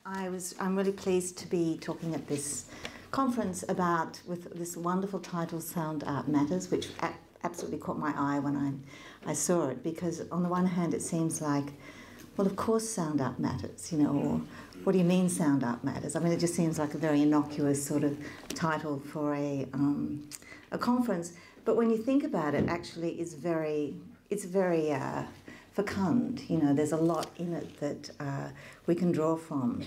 I'm really pleased to be talking at this conference with this wonderful title, Sound Art Matters, which absolutely caught my eye when I saw it, because on the one hand it seems like, well, of course sound art matters, you know, or what do you mean sound art matters? I mean, it just seems like a very innocuous sort of title for a conference, but when you think about it, actually it's very fecund. You know, there's a lot in it that we can draw from.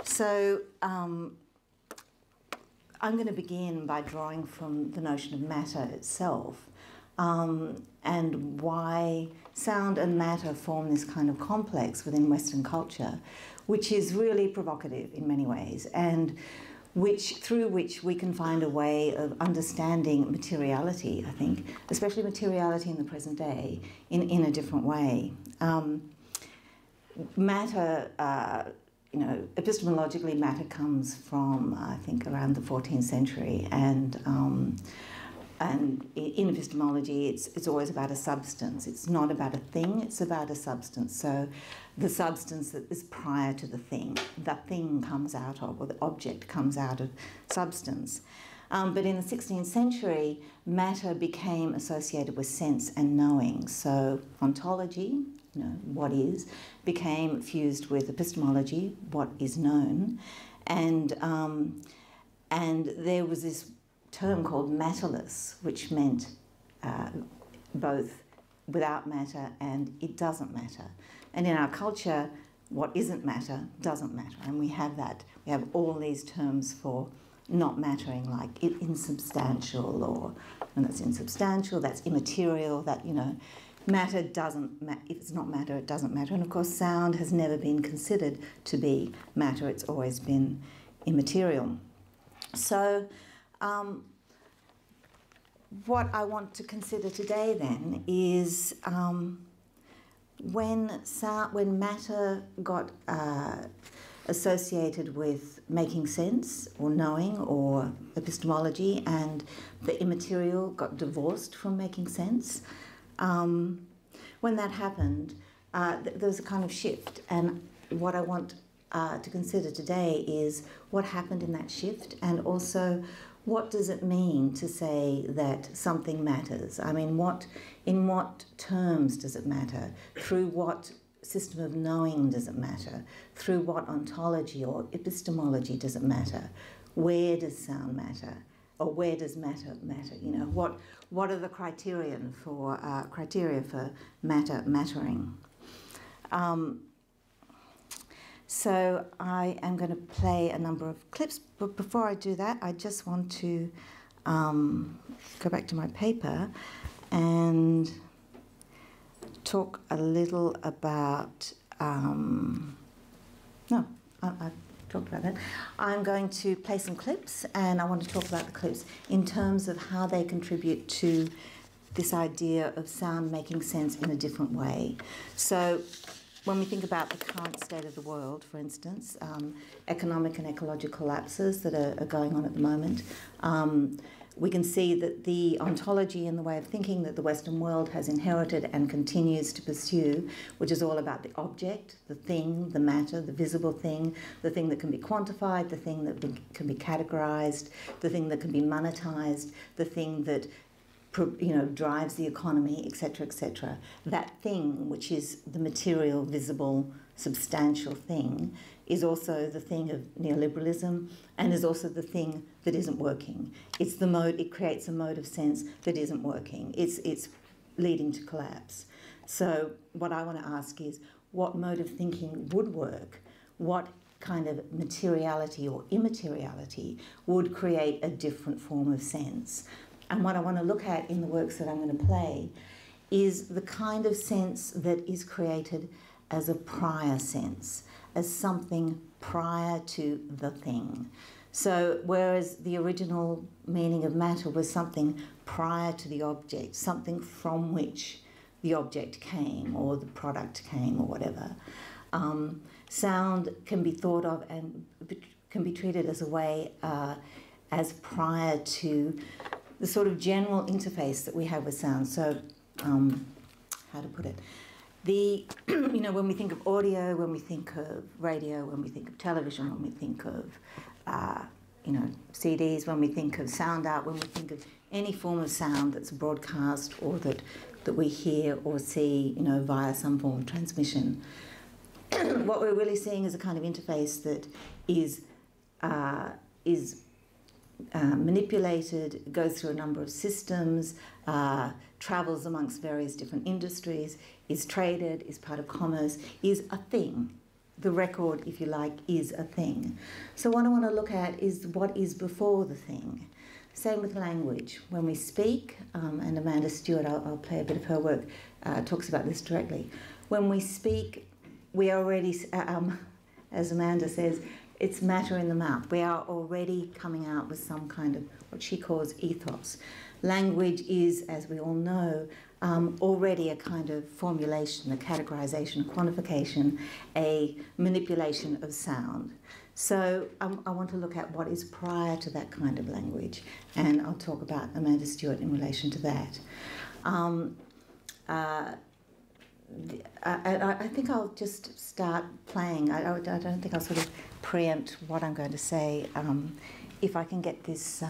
So I'm going to begin by drawing from the notion of matter itself, and why sound and matter form this kind of complex within Western culture, which is really provocative in many ways, and through which we can find a way of understanding materiality, I think, especially materiality in the present day, in a different way. Matter, you know, epistemologically, matter comes from, I think, around the 14th century, and in epistemology, it's always about a substance. It's not about a thing, it's about a substance. So the substance that is prior to the thing comes out of, or the object comes out of substance. But in the 16th century, matter became associated with sense and knowing. So ontology, you know, what is, became fused with epistemology, what is known. And there was this term called matterless, which meant both without matter and it doesn't matter. And in our culture, what isn't matter doesn't matter. And we have that. We have all these terms for not mattering, like insubstantial, or when that's insubstantial, that's immaterial, that, you know, matter doesn't matter. If it's not matter, it doesn't matter. And of course, sound has never been considered to be matter. It's always been immaterial. So what I want to consider today then is when matter got associated with making sense or knowing or epistemology, and the immaterial got divorced from making sense. When that happened, there was a kind of shift, and what I want to consider today is what happened in that shift, and also what does it mean to say that something matters? I mean, in what terms does it matter? Through what system of knowing does it matter? Through what ontology or epistemology does it matter? Where does sound matter? Or where does matter matter? You know, what are the criteria for mattering? So I am going to play a number of clips, but before I do that, I just want to go back to my paper and talk a little about, I've talked about that. I'm going to play some clips, and I want to talk about the clips in terms of how they contribute to this idea of sound making sense in a different way. So when we think about the current state of the world, for instance, economic and ecological collapses that are going on at the moment, we can see that the ontology and the way of thinking that the Western world has inherited and continues to pursue, which is all about the object, the thing, the matter, the visible thing, the thing that can be quantified, the thing that can be categorized, the thing that can be monetized, the thing that, you know, drives the economy, etc., etc. That thing, which is the material, visible, substantial thing, is also the thing of neoliberalism, and is also the thing that isn't working. It's the mode. It creates a mode of sense that isn't working. It's leading to collapse. So what I want to ask is, what mode of thinking would work? What kind of materiality or immateriality would create a different form of sense? And what I want to look at in the works that I'm going to play is the kind of sense that is created as a prior sense, as something prior to the thing. So whereas the original meaning of matter was something prior to the object, something from which the object came or the product came or whatever, sound can be thought of and can be treated as a way as prior to the sort of general interface that we have with sound. So, how to put it? You know, when we think of audio, when we think of radio, when we think of television, when we think of, you know, CDs, when we think of sound art, when we think of any form of sound that's broadcast or that we hear or see, you know, via some form of transmission, what we're really seeing is a kind of interface that is manipulated, goes through a number of systems, travels amongst various different industries, is traded, is part of commerce, is a thing. The record, if you like, is a thing. So what I want to look at is what is before the thing. Same with language. When we speak, and Amanda Stewart, I'll play a bit of her work, talks about this directly. When we speak, we are already, as Amanda says, it's matter in the mouth. We are already coming out with some kind of what she calls ethos. Language is, as we all know, already a kind of formulation, a categorization, a quantification, a manipulation of sound. So I want to look at what is prior to that kind of language, and I'll talk about Amanda Stewart in relation to that. I think I'll just start playing. I don't think I'll sort of preempt what I'm going to say. If I can get this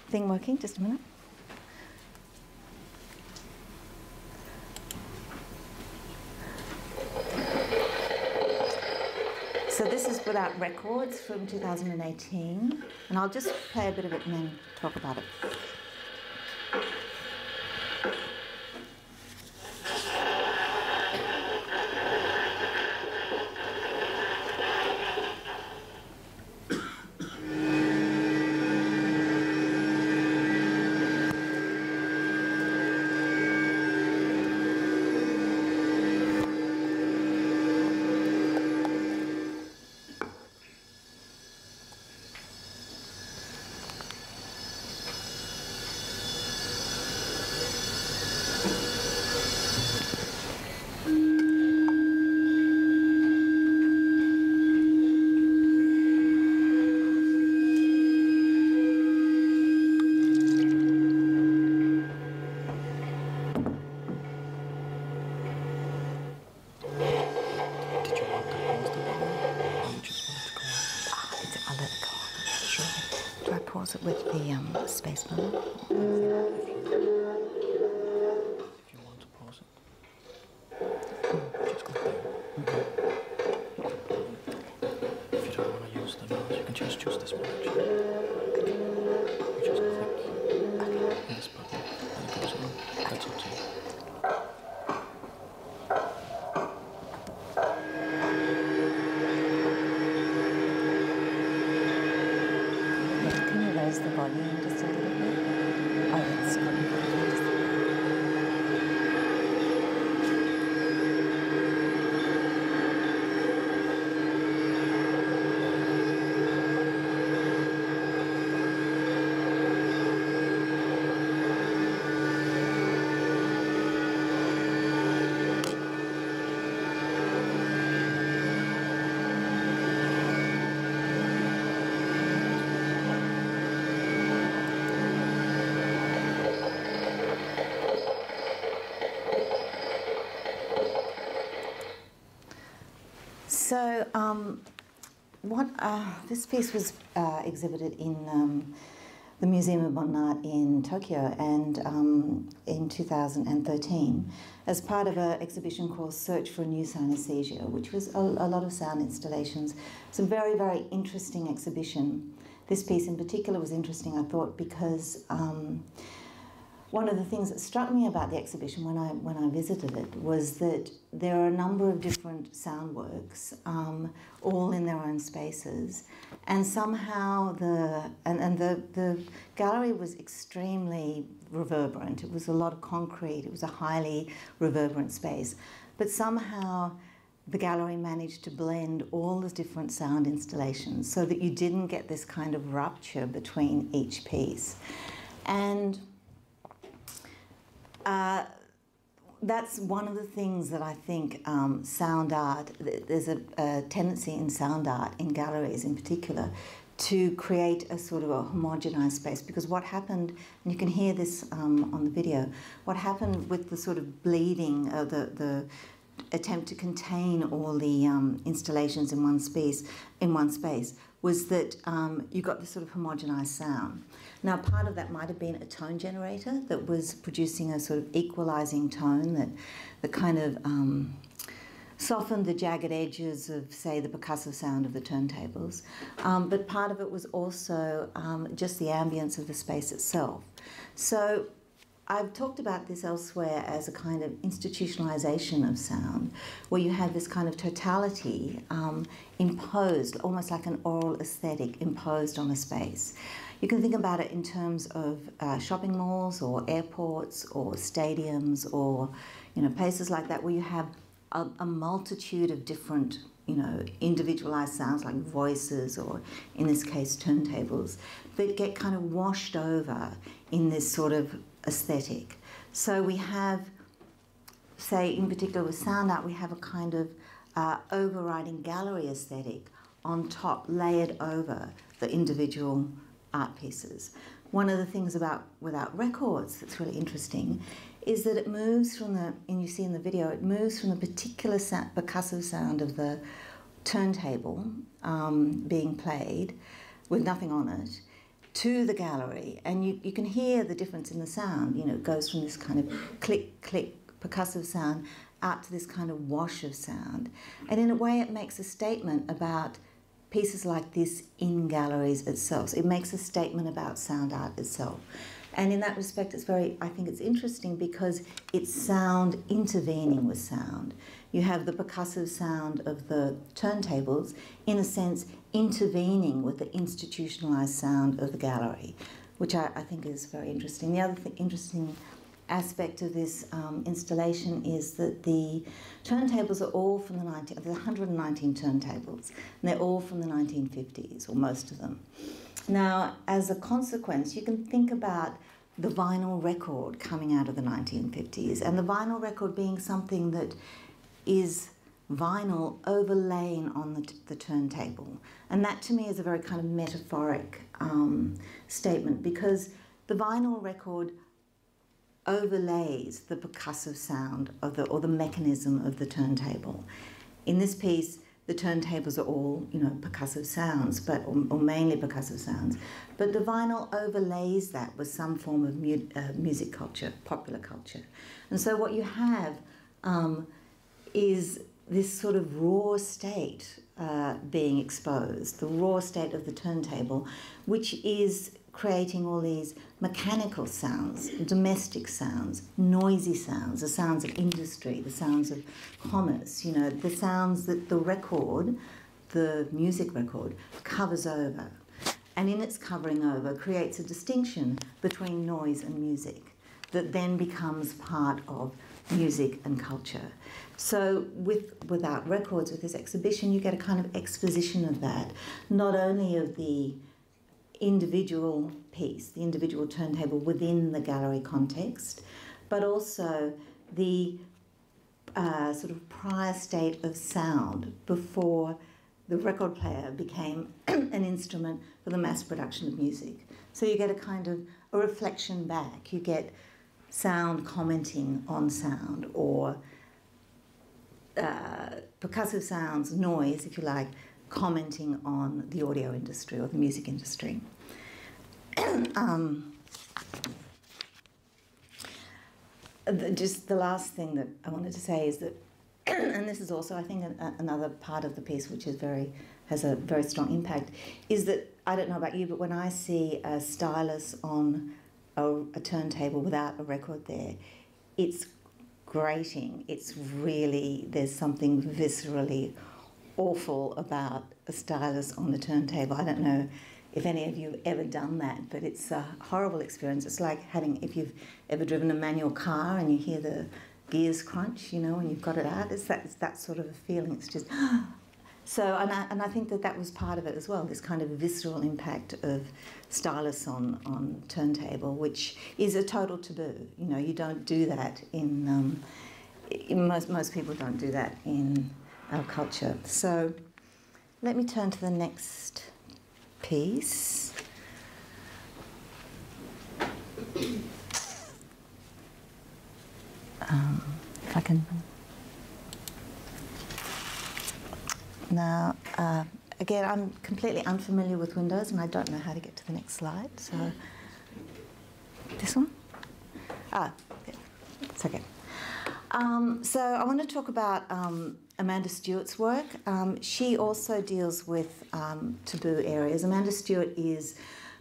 thing working, just a minute. So this is without records from 2018, and I'll just play a bit of it and then talk about it. With the space bar. If you want to pause it, just click there. If you don't want to use the mouse, you can just choose this one actually. You just click this button and it goes on. That's up to you. The volume just a little bit. Oh, that's good. So, this piece was exhibited in the Museum of Modern Art in Tokyo, and in 2013, as part of an exhibition called Search for a New Synesthesia, which was a lot of sound installations. It's a very, very interesting exhibition. This piece in particular was interesting, I thought, because one of the things that struck me about the exhibition when I visited it was that there are a number of different sound works, all in their own spaces, and somehow the gallery was extremely reverberant. It was a lot of concrete. It was a highly reverberant space, but somehow the gallery managed to blend all the different sound installations so that you didn't get this kind of rupture between each piece, and that's one of the things that I think sound art, there's a tendency in sound art, in galleries in particular, to create a sort of a homogenized space. Because what happened, and you can hear this on the video, what happened with the sort of bleeding, the attempt to contain all the installations in one space, was that you got this sort of homogenized sound. Now, part of that might have been a tone generator that was producing a sort of equalizing tone that kind of softened the jagged edges of, say, the percussive sound of the turntables. But part of it was also just the ambience of the space itself. So I've talked about this elsewhere as a kind of institutionalization of sound, where you have this kind of totality imposed, almost like an oral aesthetic imposed on a space. You can think about it in terms of shopping malls or airports or stadiums or, you know, places like that where you have a multitude of different, you know, individualized sounds like voices or, in this case, turntables that get kind of washed over in this sort of aesthetic. So we have, say, in particular with sound art, we have a kind of overriding gallery aesthetic on top, layered over the individual art pieces. One of the things without records that's really interesting is that it moves from the, and you see in the video, it moves from the particular percussive sound of the turntable being played with nothing on it to the gallery, and you can hear the difference in the sound. You know, it goes from this kind of click, click percussive sound out to this kind of wash of sound. And in a way it makes a statement about pieces like this in galleries itself. So it makes a statement about sound art itself. And in that respect, it's I think it's interesting because it's sound intervening with sound. You have the percussive sound of the turntables, in a sense, intervening with the institutionalized sound of the gallery, which I think is very interesting. The other interesting aspect of this installation is that the turntables are all from there's 119 turntables, and they're all from the 1950s, or most of them. Now, as a consequence, you can think about the vinyl record coming out of the 1950s, and the vinyl record being something that is vinyl overlaying on the turntable. And that to me is a very kind of metaphoric statement, because the vinyl record overlays the percussive sound of or the mechanism of the turntable. In this piece, the turntables are all, you know, percussive sounds, or mainly percussive sounds. But the vinyl overlays that with some form of music culture, popular culture. And so what you have is this sort of raw state being exposed, the raw state of the turntable, which is creating all these mechanical sounds, domestic sounds, noisy sounds, the sounds of industry, the sounds of commerce, you know, the sounds that the record, the music record, covers over. And in its covering over creates a distinction between noise and music that then becomes part of music and culture. So without records, with this exhibition, you get a kind of exposition of that, not only of the individual piece, the individual turntable within the gallery context, but also the sort of prior state of sound before the record player became an instrument for the mass production of music. So you get a kind of a reflection back. You get sound commenting on sound, or percussive sounds, noise, if you like, commenting on the audio industry or the music industry. Just the last thing that I wanted to say is that, and this is also, I think, another part of the piece which has a very strong impact, is that, I don't know about you, but when I see a stylus on a turntable without a record there, it's grating. It's really, there's something viscerally awful about a stylus on the turntable. I don't know if any of you have ever done that, but it's a horrible experience. It's like if you've ever driven a manual car and you hear the gears crunch, you know, when you've got it out. It's that sort of a feeling. It's just, so, and I think that was part of it as well, this kind of visceral impact of stylus on turntable, which is a total taboo. You know, you don't do that in most people don't do that in our culture. So let me turn to the next piece. If I can. Now, again, I'm completely unfamiliar with Windows and I don't know how to get to the next slide. So, this one? Ah, yeah, it's okay. So I want to talk about Amanda Stewart's work. She also deals with taboo areas. Amanda Stewart is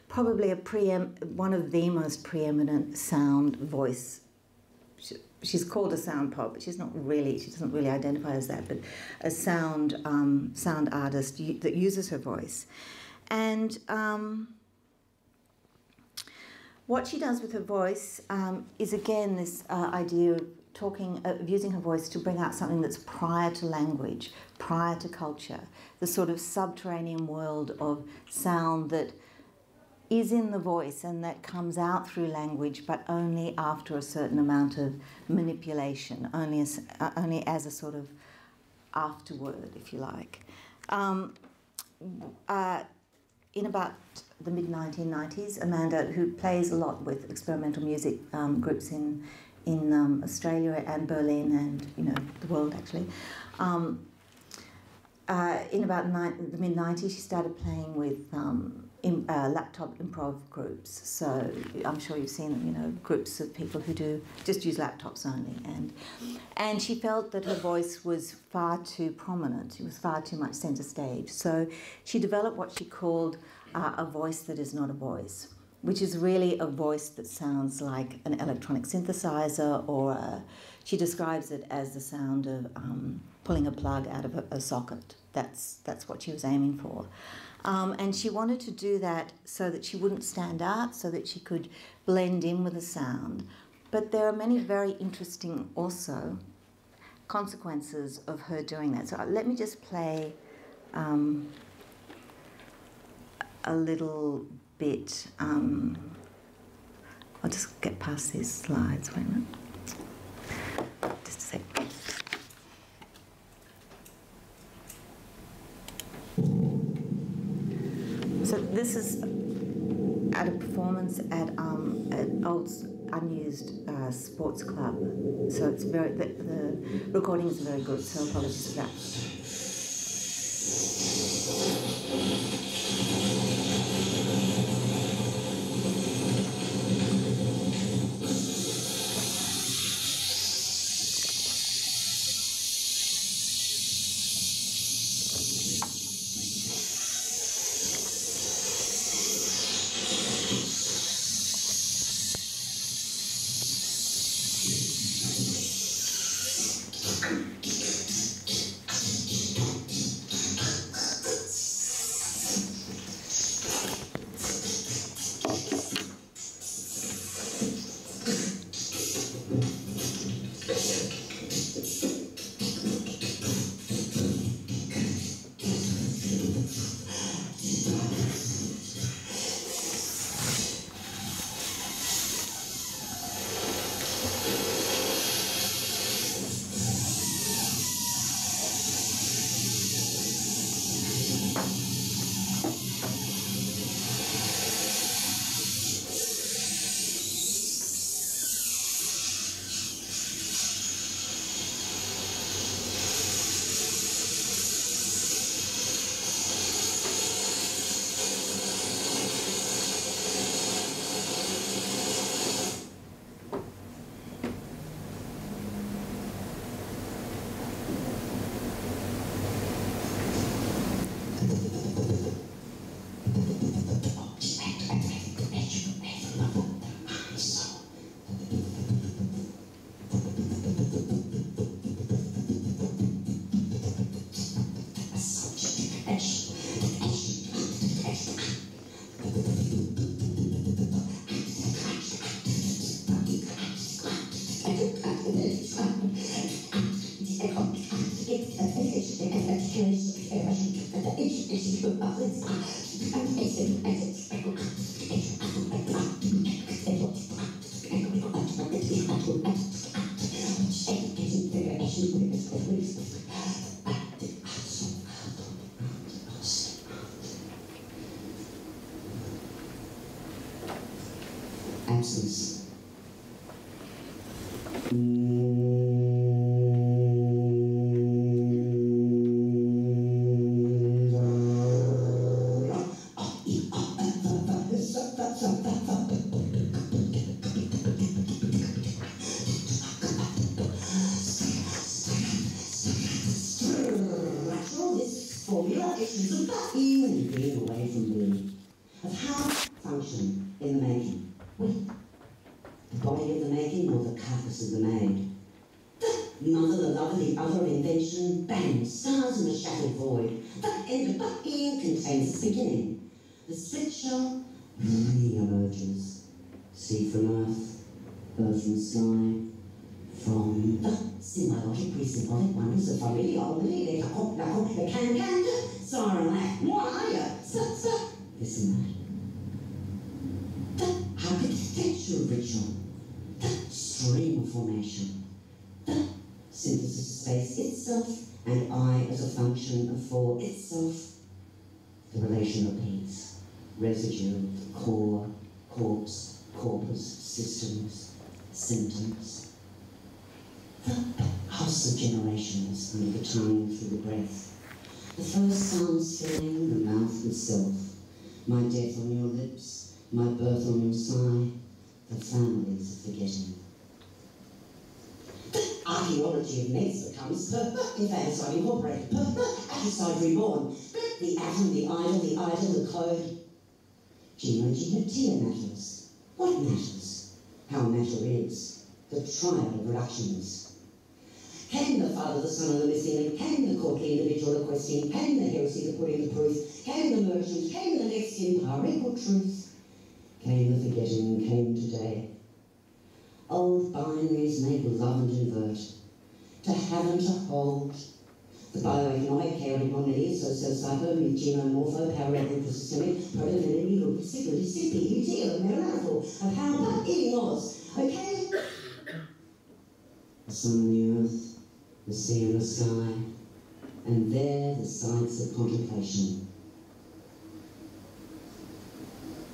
probably one of the most preeminent sound voice. She's called a sound pop, but she's not really. She doesn't really identify as that, but a sound artist that uses her voice, and what she does with her voice is again this idea of using her voice to bring out something that's prior to language, prior to culture, the sort of subterranean world of sound that is in the voice and that comes out through language, but only after a certain amount of manipulation, only as a sort of afterword, if you like. In about the mid-1990s, Amanda, who plays a lot with experimental music groups in Australia and Berlin and the world actually, in about the mid-90s, she started playing with laptop improv groups. So I'm sure you've seen them, groups of people who just use laptops only. And she felt that her voice was far too prominent. It was far too much centre stage. So she developed what she called a voice that is not a voice, which is really a voice that sounds like an electronic synthesizer, or she describes it as the sound of pulling a plug out of a socket. That's what she was aiming for. And she wanted to do that so that she wouldn't stand out, so that she could blend in with the sound. But there are many very interesting also consequences of her doing that. So let me just play a little bit. I'll just get past these slides. Wait a minute. Just a sec. So this is at a performance at an old unused sports club. So it's the recording is very good. So apologies for that. This formula is about you and being away from me, of how function in the making. Wait, the body of the making or the carcass of the maid? The mother, the lover, the other invention, bang, stars in a shattered void. That end of being contains its beginning. The split shell re-emerges. Sea from earth, earth from sky, from the symbiotic, pre-symbolic wonders of familiar, only, the can, siren laugh, what are you? This and that. The architectural ritual, the stream formation, the synthesis of space itself, and I as a function of for itself, the relation of peaks, residue, core, corpse, corpus, systems, symptoms. The house of generations under the tongue through the breath. The first sounds filling the mouth with self. My death on your lips, my birth on your sigh. The families of forgetting. The archaeology of myths becomes infanticide incorporated, ecocide reborn. The atom, the idol, the code. Genogenetia matters. What matters? How matter is. The triad of reductions. Can the father, the son, and the missing link? Can the courtly individual, the questioning? Can the heresy, the putting the proof? Can the merchant? Can the next empirical truth? Came the forgetting, came today. Old binaries made with love and invert. To have and to hold. The bioeconomic, chaotic, non-linear, socio-psycho, genome-morpho, parallel, systemic, probability, logistic, PUT, metaphor of how that eating was. Okay? The sun and the earth, the sea and the sky, and there the sights of contemplation.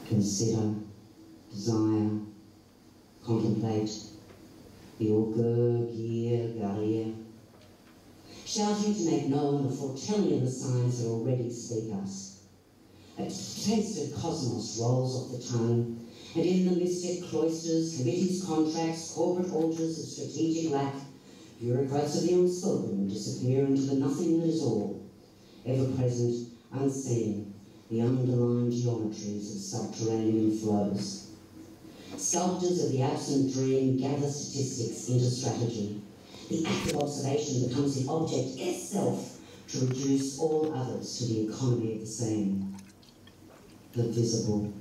Consider, desire, contemplate, the augur, gear, garia. Shouting to make known the foretelling of the signs that already speak us. A tasted cosmos rolls off the tongue, and in the mystic cloisters, committees, contracts, corporate altars of strategic lack, bureaucrats of the unspoken disappear into the nothing that is all, ever-present, unseen, the underlying geometries of subterranean flows. Sculptors of the absent dream gather statistics into strategy. The act of observation becomes the object itself to reduce all others to the economy of the same. The visible,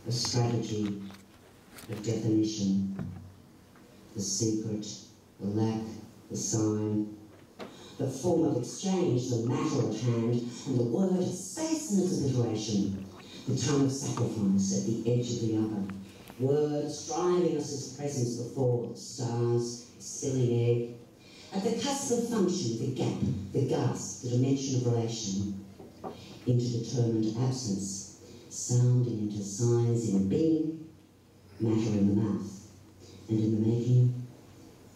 a strategy of definition, the secret, the lack, the sign, the form of exchange, the matter at hand, and the word of space and its obliteration, the tongue of sacrifice at the edge of the other, words driving us as presence before stars, spilling egg, at the cusp of function, the gap, the gasp, the dimension of relation, into determined absence, sounding into signs in being, matter in the mouth, and in the making,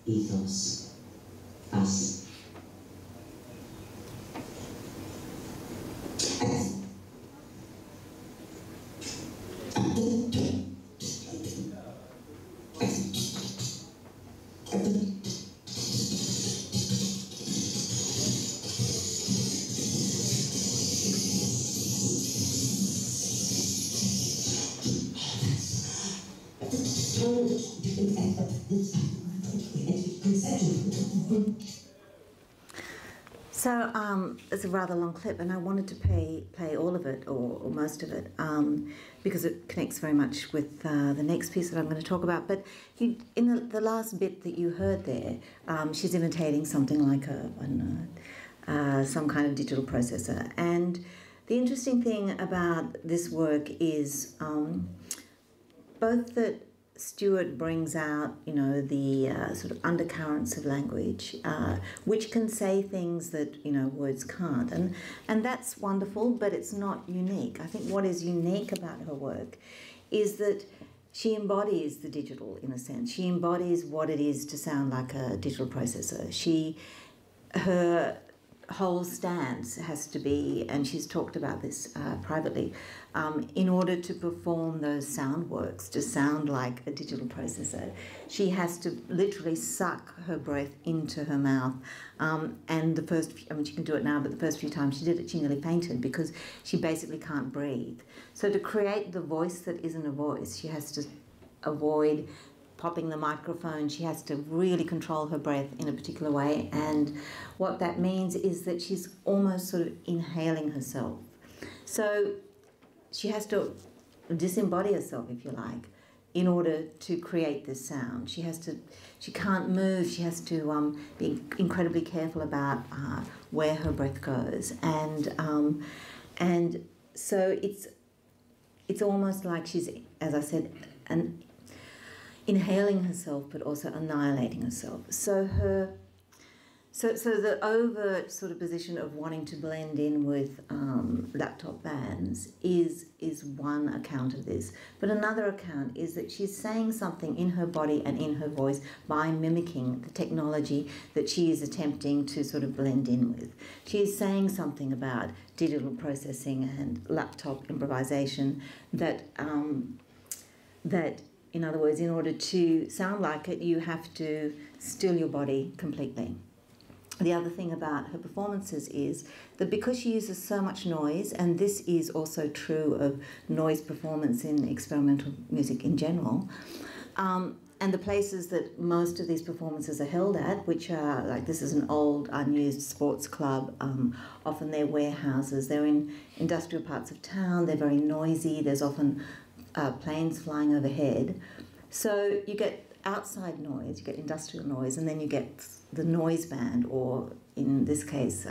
ethos, us. So it's a rather long clip, and I wanted to play all of it, or most of it, because it connects very much with the next piece that I'm going to talk about. But in the last bit that you heard there, she's imitating something like some kind of digital processor. And the interesting thing about this work is both that Stewart brings out, the sort of undercurrents of language, which can say things that, words can't. And that's wonderful, but it's not unique. I think what is unique about her work is that she embodies the digital in a sense. She embodies what it is to sound like a digital processor. Her whole stance has to be, and she's talked about this privately, in order to perform those sound works, to sound like a digital processor, she has to literally suck her breath into her mouth. And the first, I mean, she can do it now, but the first few times she did it, she nearly fainted because she basically can't breathe. So to create the voice that isn't a voice, she has to avoid popping the microphone. She has to really control her breath in a particular way, and what that means is that she's almost sort of inhaling herself. So she has to disembody herself, if you like, in order to create this sound. She can't move. She has to be incredibly careful about where her breath goes, and so it's almost like she's, as I said, inhaling herself, but also annihilating herself. So the overt sort of position of wanting to blend in with laptop bands is one account of this. But another account is that she's saying something in her body and in her voice by mimicking the technology that she is attempting to sort of blend in with. She is saying something about digital processing and laptop improvisation that in other words, in order to sound like it, you have to still your body completely. The other thing about her performances is that because she uses so much noise, and this is also true of noise performance in experimental music in general, and the places that most of these performances are held at, which are, like, this is an old unused sports club, often they're warehouses, they're in industrial parts of town, they're very noisy, there's often planes flying overhead. So you get outside noise, you get industrial noise, and then you get the noise band, or in this case,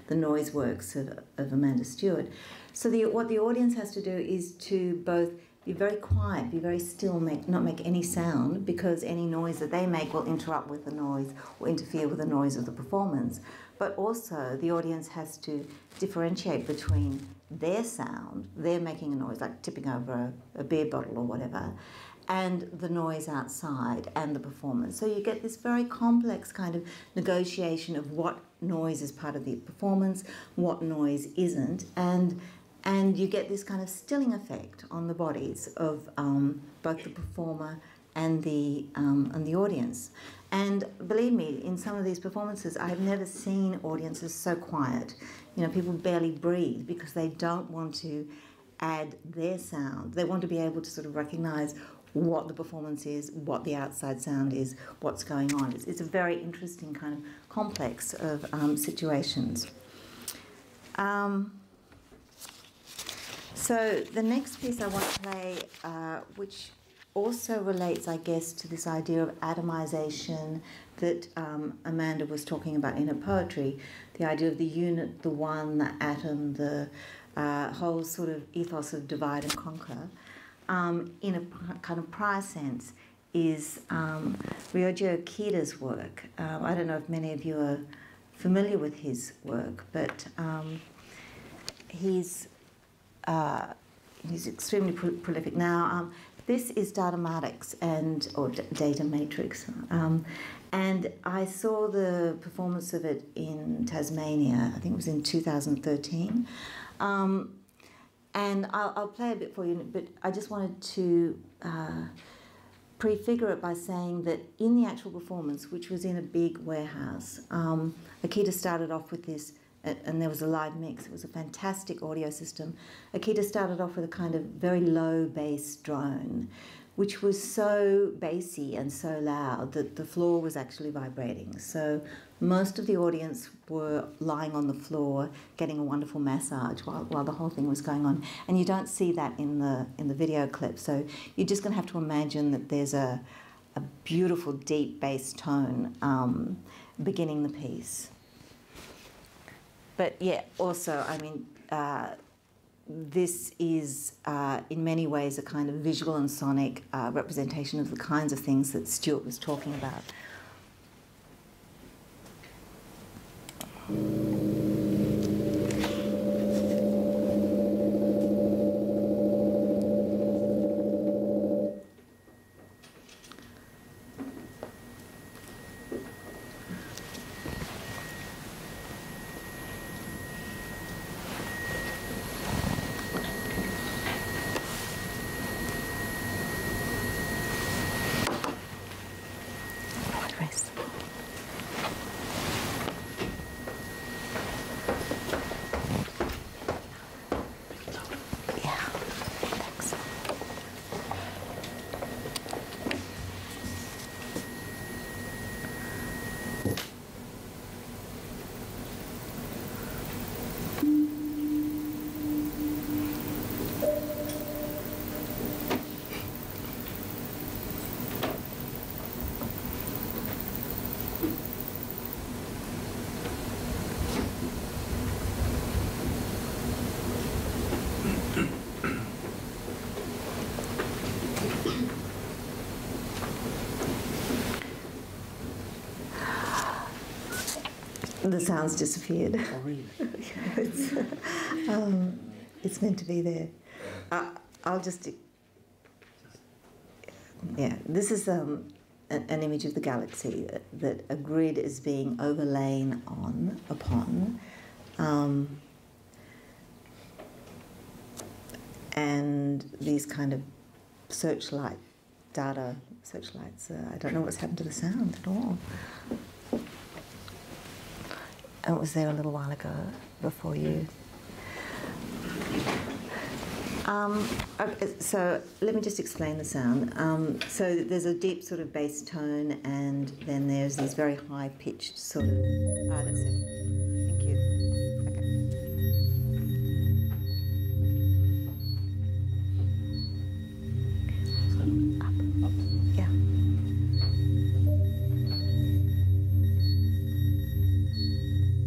the noise works of Amanda Stewart. So what the audience has to do is to both be very quiet, be very still, not make any sound, because any noise that they make will interrupt with the noise or interfere with the noise of the performance. But also the audience has to differentiate between their sound, they're making a noise, like tipping over a beer bottle or whatever, and the noise outside and the performance. So you get this very complex kind of negotiation of what noise is part of the performance, what noise isn't, and you get this kind of stilling effect on the bodies of both the performer and the audience. And believe me, in some of these performances, I have never seen audiences so quiet. You know, people barely breathe because they don't want to add their sound. They want to be able to sort of recognise what the performance is, what the outside sound is, what's going on. It's a very interesting kind of complex of situations. So the next piece I want to play, which also relates, I guess, to this idea of atomization that Amanda was talking about in her poetry, the idea of the unit, the one, the atom, the whole sort of ethos of divide and conquer, in a kind of prior sense, is Ryoji Akida's work. I don't know if many of you are familiar with his work, but he's extremely prolific now. This is Datamatics or Data Matrix, and I saw the performance of it in Tasmania. I think it was in 2013, and I'll play a bit for you. But I just wanted to prefigure it by saying that in the actual performance, which was in a big warehouse, Akita started off with this. And there was a live mix. It was a fantastic audio system. Akita started off with a kind of very low bass drone, which was so bassy and so loud that the floor was actually vibrating. So most of the audience were lying on the floor getting a wonderful massage while the whole thing was going on. And you don't see that in the video clip. So you're just going to have to imagine that there's a beautiful deep bass tone beginning the piece. But yeah, also, I mean, this is in many ways a kind of visual and sonic representation of the kinds of things that Stuart was talking about. Press. Yeah, thanks. The sound's disappeared. Oh, really? It's meant to be there. I'll just... Yeah, this is an image of the galaxy that a grid is being overlain upon. And these kind of searchlights, I don't know what's happened to the sound at all. And it was there a little while ago, before you. Okay, so let me just explain the sound. So there's a deep sort of bass tone, and then there's these very high-pitched sort of... that's it. Thank you. Okay. Up. Yeah.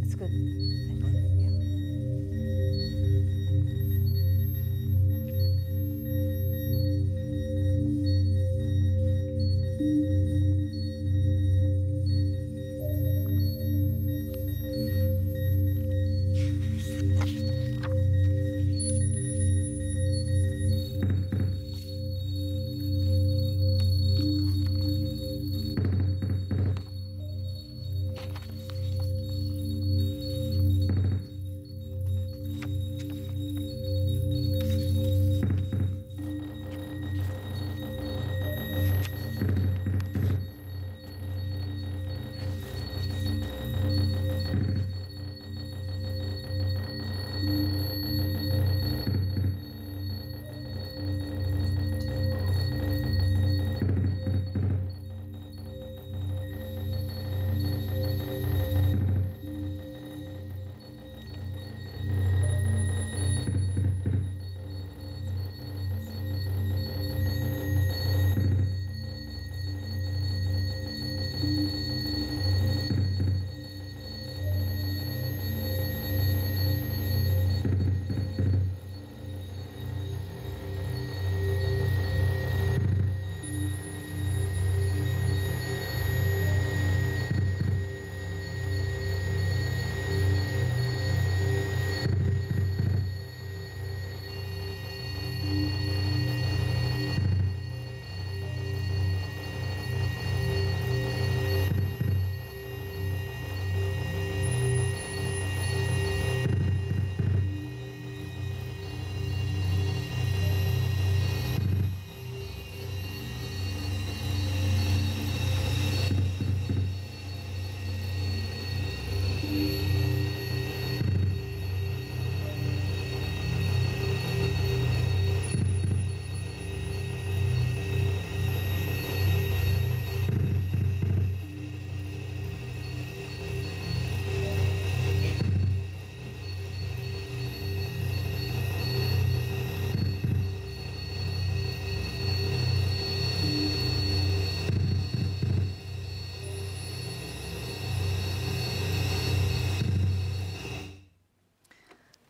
It's good. Thanks. Yeah.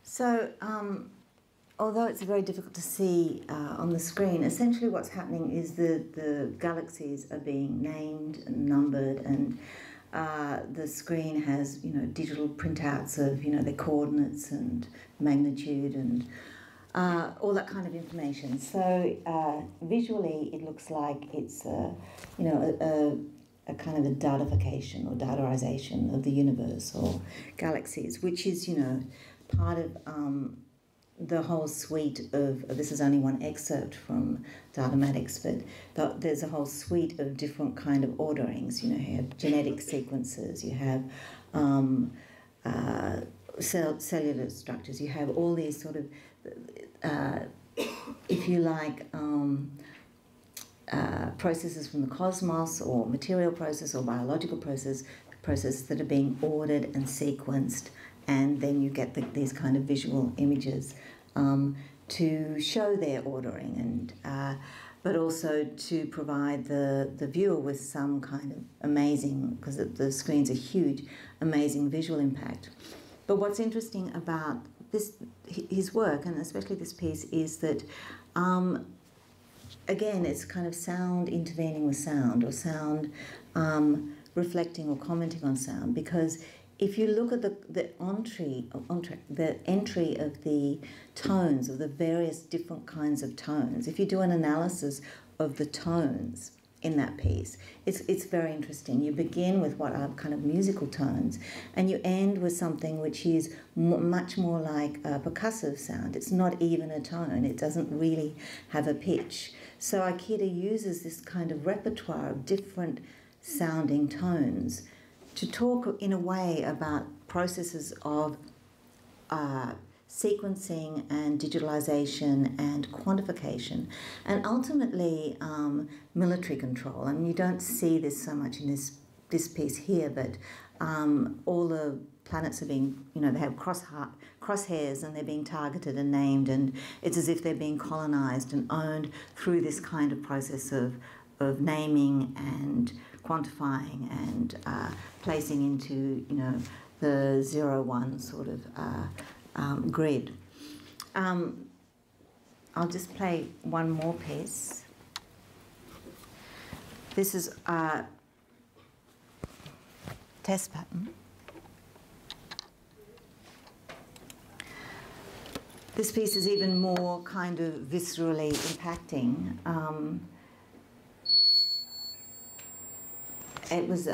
So, although it's very difficult to see on the screen, essentially what's happening is the galaxies are being named and numbered, and the screen has, digital printouts of, their coordinates and magnitude and all that kind of information. So visually, it looks like it's, a kind of a datification or dataization of the universe or galaxies, which is, part of the whole suite of, this is only one excerpt from Datamatics, but there's a whole suite of different kind of orderings. You know, you have genetic sequences, you have cellular structures, you have all these sort of, if you like, processes from the cosmos, or material process or biological process that are being ordered and sequenced, and then you get these kind of visual images to show their ordering, and but also to provide the viewer with some kind of amazing, because the screens are huge, amazing visual impact. But what's interesting about his work, and especially this piece, is that again, it's kind of sound intervening with sound, or sound reflecting or commenting on sound, because if you look at the entry of the tones, of the various different kinds of tones, if you do an analysis of the tones in that piece, it's very interesting. You begin with what are kind of musical tones, and you end with something which is much more like a percussive sound. It's not even a tone. It doesn't really have a pitch. So Akira uses this kind of repertoire of different sounding tones to talk in a way about processes of sequencing and digitalization and quantification, and ultimately military control. I mean, you don't see this so much in this piece here, but all the planets are being, you know, they have crosshairs, and they're being targeted and named, and it's as if they're being colonized and owned through this kind of process of naming and quantifying and placing into, you know, the 0-1 sort of grid. I'll just play one more piece. This is a test pattern. This piece is even more kind of viscerally impacting. It was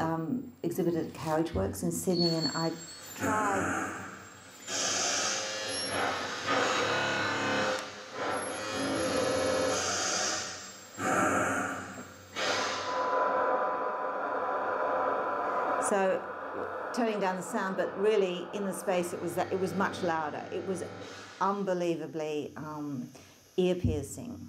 exhibited at Carriage Works in Sydney, and I tried. So, turning down the sound, but really in the space it was much louder. It was unbelievably ear-piercing.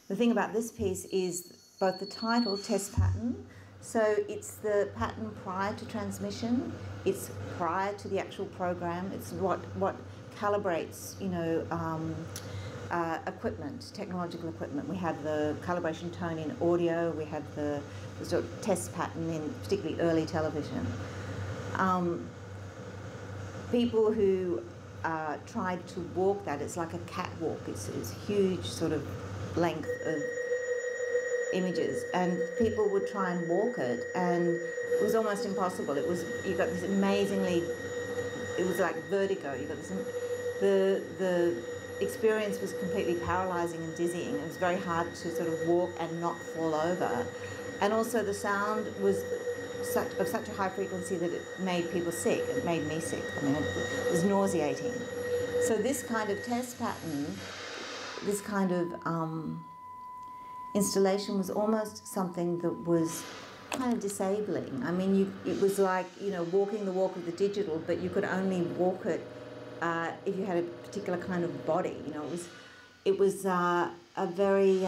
The thing about this piece is both the title, Test Pattern, so it's the pattern prior to transmission, it's prior to the actual program, it's what calibrates, you know, equipment, technological equipment. We have the calibration tone in audio, we have the sort of test pattern in particularly early television. People who tried to walk that, it's like a catwalk, it's huge sort of length of images, and people would try and walk it, and it was almost impossible. It was, you got this amazingly, it was like vertigo. You got this, the experience was completely paralyzing and dizzying. It was very hard to sort of walk and not fall over, and also the sound was of such a high frequency that it made people sick. It made me sick. I mean, it was nauseating. So this kind of test pattern, this kind of installation was almost something that was kind of disabling. I mean, it was like, you know, walking the walk of the digital, but you could only walk it if you had a particular kind of body. You know, it was a very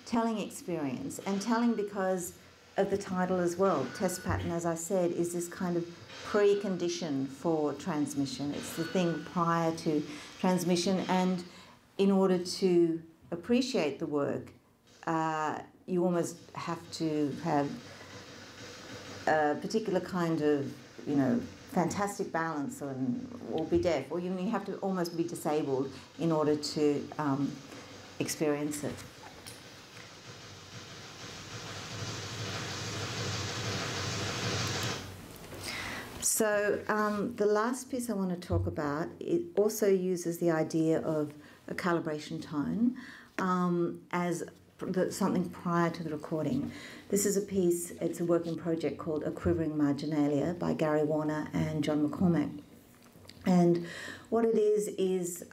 telling experience, and telling because of the title as well. Test pattern, as I said, is this kind of precondition for transmission. It's the thing prior to transmission, and in order to appreciate the work, you almost have to have a particular kind of, you know, fantastic balance, or be deaf, or you have to almost be disabled in order to experience it. So the last piece I want to talk about, it also uses the idea of a calibration tone as something prior to the recording. This is a piece, it's a working project called A Quivering Marginalia by Gary Warner and John McCormack. And what it is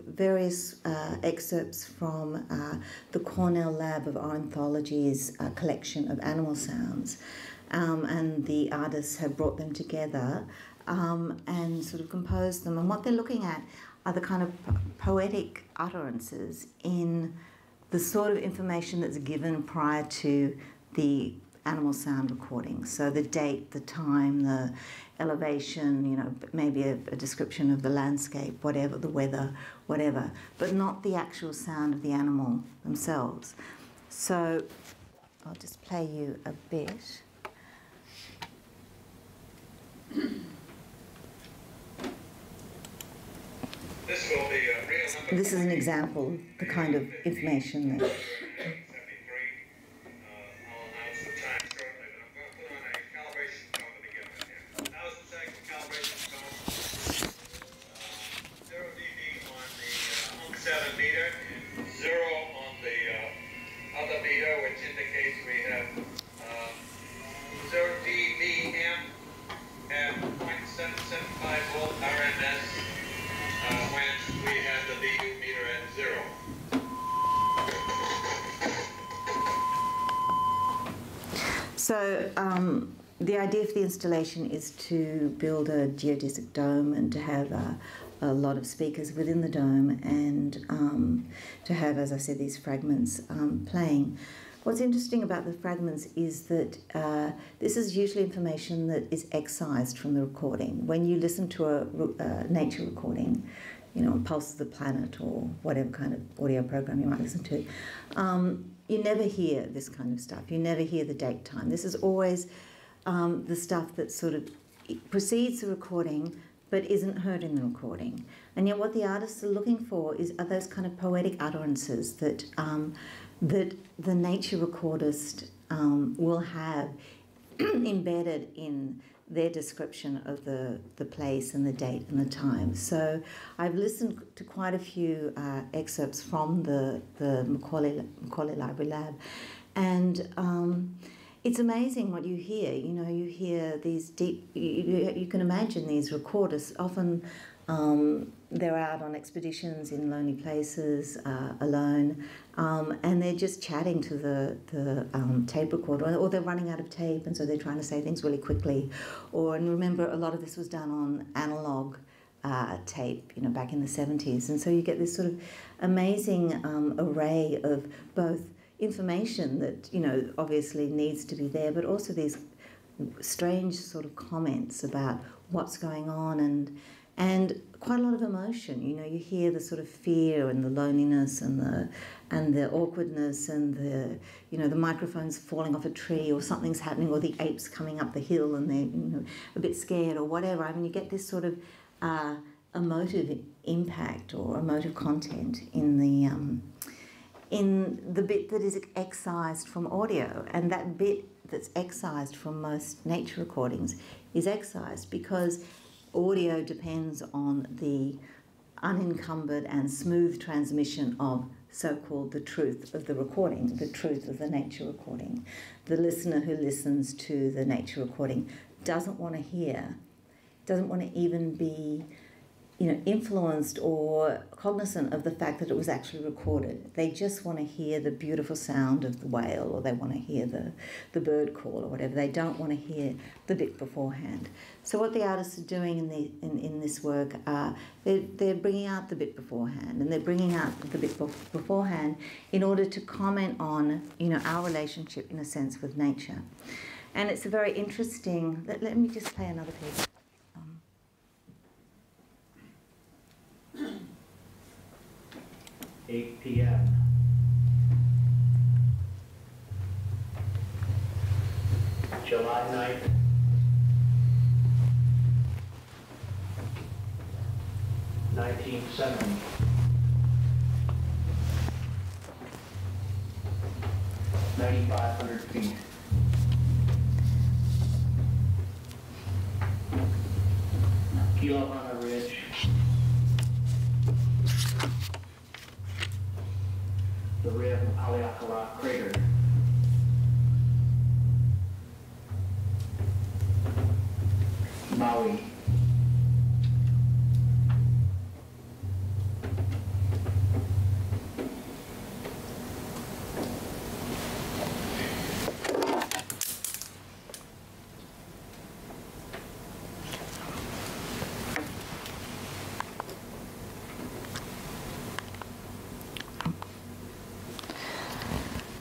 various excerpts from the Cornell Lab of Ornithology's collection of animal sounds. And the artists have brought them together and sort of composed them. And what they're looking at are the kind of poetic utterances in the sort of information that's given prior to the animal sound recording. So the date, the time, the elevation, you know, maybe a description of the landscape, whatever, the weather, whatever, but not the actual sound of the animal themselves. So I'll just play you a bit. This will be a real number. This is an example of the kind of information that... I'll announce the time shortly, but I'm going to put on a calibration tone to begin with here. 1,000 second calibration tone. 0 dB on the 7 meter, 0 on the other meter, which indicates we have 0 dBm at 0.775 volt RMS. When we have the VU meter at 0. So the idea for the installation is to build a geodesic dome and to have a lot of speakers within the dome and to have, as I said, these fragments playing. What's interesting about the fragments is that this is usually information that is excised from the recording. When you listen to a nature recording, you know, Pulse of the Planet or whatever kind of audio program you might listen to, you never hear this kind of stuff. You never hear the date time. This is always the stuff that sort of precedes the recording but isn't heard in the recording. And yet what the artists are looking for are those kind of poetic utterances that that the nature recordist will have embedded in their description of the place and the date and the time. So I've listened to quite a few excerpts from the Macaulay Library Lab, and it's amazing what you hear. You know, you hear these deep, you can imagine these recordists often they're out on expeditions in lonely places, alone, and they're just chatting to the tape recorder, or they're running out of tape, and so they're trying to say things really quickly. And remember, a lot of this was done on analog tape, you know, back in the 70s, and so you get this sort of amazing array of both information that, you know, obviously needs to be there, but also these strange sort of comments about what's going on and quite a lot of emotion. You know, you hear the sort of fear and the loneliness and the awkwardness and the, you know, the microphone's falling off a tree or something's happening or the apes coming up the hill and they're, you know, a bit scared or whatever. I mean, you get this sort of emotive impact or emotive content in the bit that is excised from audio, and that bit that's excised from most nature recordings is excised because audio depends on the unencumbered and smooth transmission of so-called the truth of the recording, the truth of the nature recording. The listener who listens to the nature recording doesn't want to hear, doesn't want to even be, you know, influenced or cognizant of the fact that it was actually recorded. They just want to hear the beautiful sound of the whale, or they want to hear the bird call or whatever. They don't want to hear the bit beforehand. So what the artists are doing in this work, they're bringing out the bit beforehand, and they're bringing out the bit beforehand in order to comment on, you know, our relationship in a sense with nature. And it's a very interesting. Let me just play another piece. 8 p.m. July 9th, 1970. 9,500 feet. Kilohana Ridge. The rim of Haleakala crater. Maui,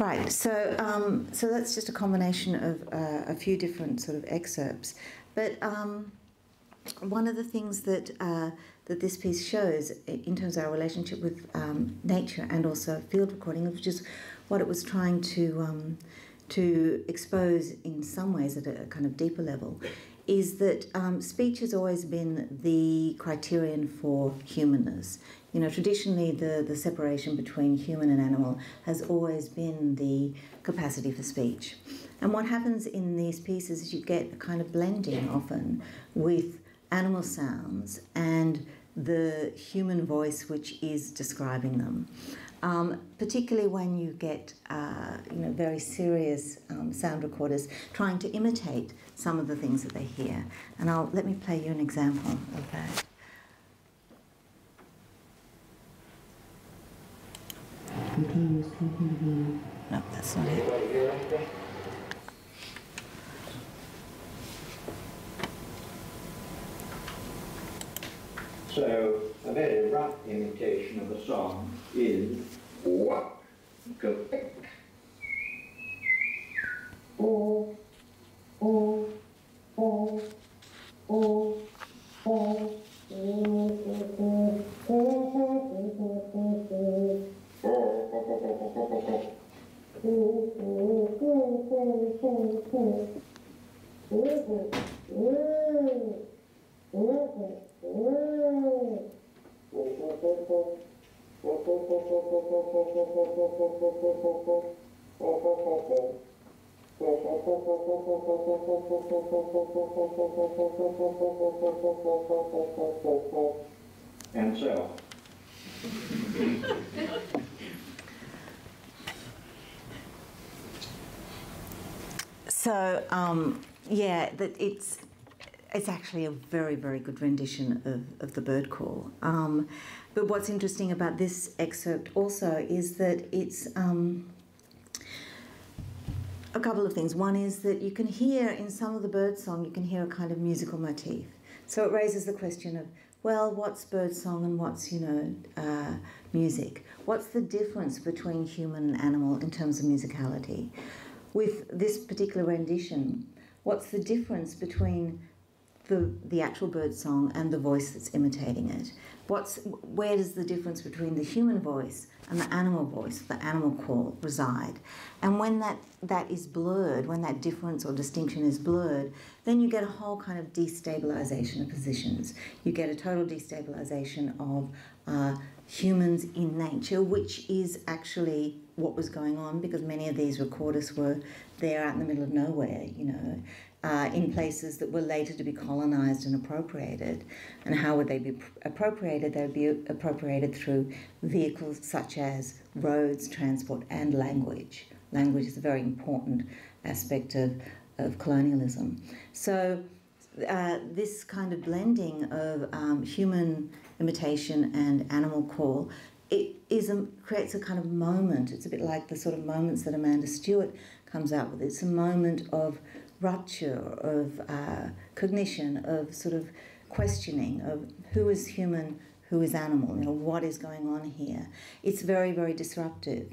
Right, so that's just a combination of a few different sort of excerpts. But one of the things that that this piece shows in terms of our relationship with nature and also field recording, which is what it was trying to expose in some ways at a kind of deeper level, is that speech has always been the criterion for humanness. You know, traditionally the separation between human and animal has always been the capacity for speech. And what happens in these pieces is you get a kind of blending often with animal sounds and the human voice which is describing them. Particularly when you get very serious sound recorders trying to imitate some of the things that they hear. And let me play you an example of that. No, that's not it. So, a very rough imitation of a song is what? Go. Oh, oh, oh, oh, oh, and so. So, yeah, that it's actually a very, very good rendition of the bird call. But what's interesting about this excerpt also is that it's a couple of things. One is that you can hear in some of the bird song, you can hear a kind of musical motif. So it raises the question of, well, what's bird song and what's, music? What's the difference between human and animal in terms of musicality? With this particular rendition, what's the difference between the actual bird song and the voice that's imitating it? Where does the difference between the human voice and the animal voice, the animal call, reside? And when that is blurred, when that difference or distinction is blurred, then you get a whole kind of destabilization of positions. You get a total destabilization of humans in nature, which is actually what was going on, because many of these recorders were there out in the middle of nowhere, in places that were later to be colonized and appropriated. And how would they be appropriated? They would be appropriated through vehicles such as roads, transport, and language. Language is a very important aspect of colonialism. So this kind of blending of human imitation and animal call, it creates a kind of moment. It's a bit like the sort of moments that Amanda Stewart comes out with. It's a moment of rupture, of cognition, of sort of questioning of who is human, who is animal, what is going on here. It's very, very disruptive.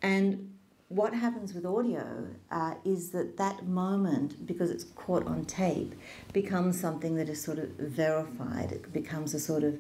And what happens with audio is that moment, because it's caught on tape, becomes something that is sort of verified. It becomes a sort of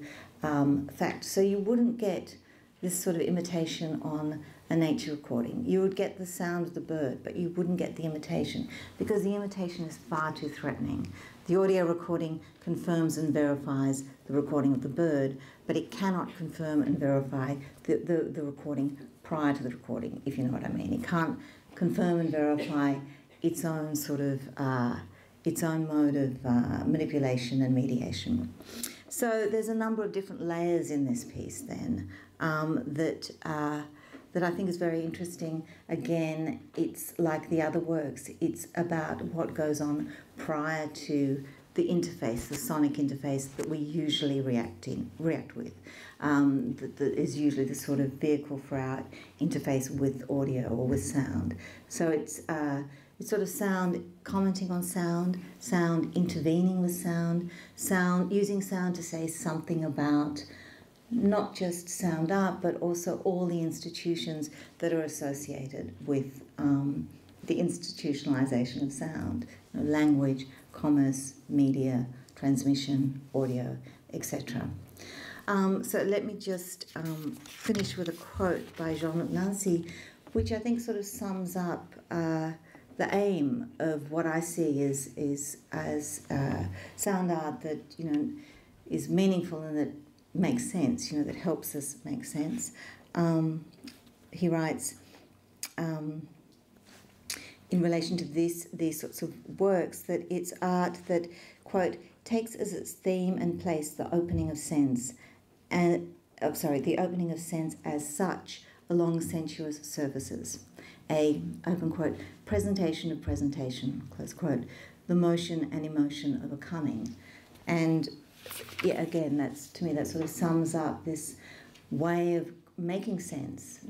fact. So you wouldn't get this sort of imitation on a nature recording. You would get the sound of the bird, but you wouldn't get the imitation, because the imitation is far too threatening. The audio recording confirms and verifies the recording of the bird, but it cannot confirm and verify the recording prior to the recording, if you know what I mean. It can't confirm and verify its own sort of, its own mode of manipulation and mediation. So there's a number of different layers in this piece then that I think is very interesting. Again, it's like the other works. It's about what goes on prior to the interface, the sonic interface that we usually react with. That is usually the sort of vehicle for our interface with audio or with sound. So it's sort of sound commenting on sound, sound intervening with sound, sound using sound to say something about not just sound art, but also all the institutions that are associated with the institutionalization of sound, language, commerce, media, transmission, audio, etc. So let me just finish with a quote by Jean-Luc Nancy, which I think sort of sums up the aim of what I see as sound art that is meaningful and that makes sense, that helps us make sense. He writes, in relation to these sorts of works, that it's art that, quote, takes as its theme and place the opening of sense, the opening of sense as such along sensuous surfaces. Open quote, presentation of presentation, close quote, the motion and emotion of a coming. And yeah, again, to me that sort of sums up this way of making sense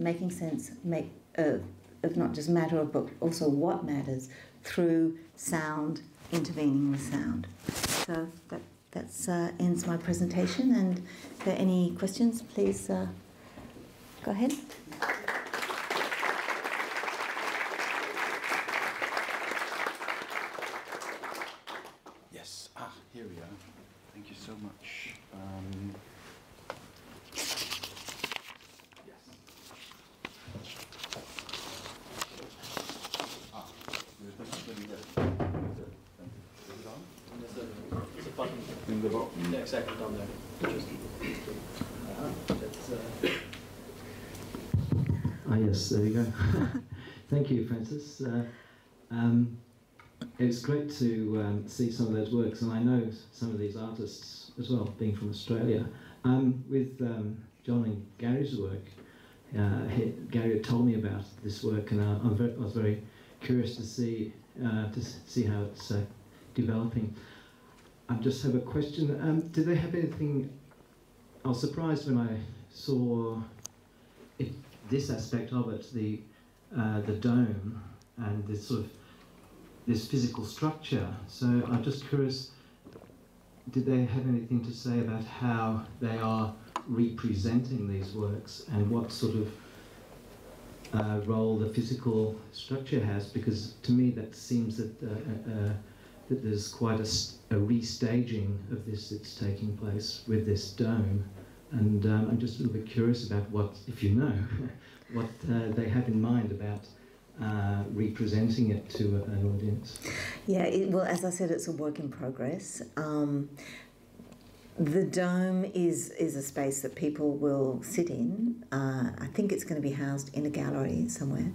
of not just matter, but also what matters through sound, intervening with sound. So that ends my presentation, and if there are any questions, please go ahead. Yes, here we are. Thank you so much. There's a button. In the bottom? Yeah, exactly down there. Yes, there you go. Thank you, Francis. It's great to see some of those works, and I know some of these artists as well, being from Australia. With John and Gary's work, Gary had told me about this work, and I was very curious to see how it's developing. I just have a question. Do they have anything? I was surprised when I saw this aspect of it, the dome and this physical structure. So I'm just curious, did they have anything to say about how they are representing these works and what sort of role the physical structure has? Because to me that seems that there's quite a restaging of this that's taking place with this dome. And I'm just a little bit curious about what, if you know, what they have in mind about representing it to an audience. Yeah, well, as I said, it's a work in progress. The dome is a space that people will sit in. I think it's going to be housed in a gallery somewhere.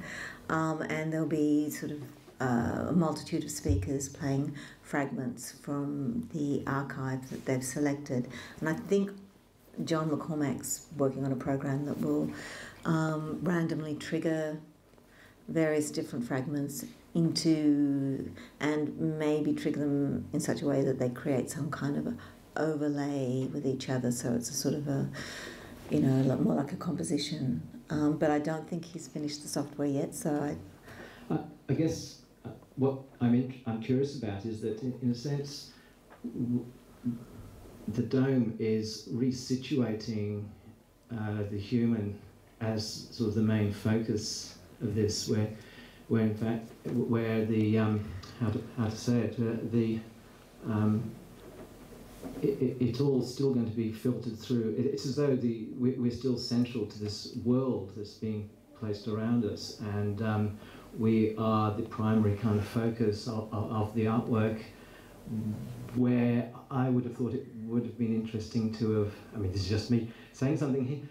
And there'll be sort of a multitude of speakers playing fragments from the archive that they've selected. And I think John McCormack's working on a program that will randomly trigger various different fragments into, and maybe trigger them in such a way that they create some kind of a overlay with each other, so it's a sort of a, more like a composition. But I don't think he's finished the software yet, so I guess what I'm curious about is that, in a sense, the dome is resituating the human as sort of the main focus of this, where in fact, where the how to say it, it's all still going to be filtered through. It's as though we're still central to this world that's being placed around us, and we are the primary kind of focus of the artwork. Where I would have thought it would have been interesting to have, this is just me saying something here,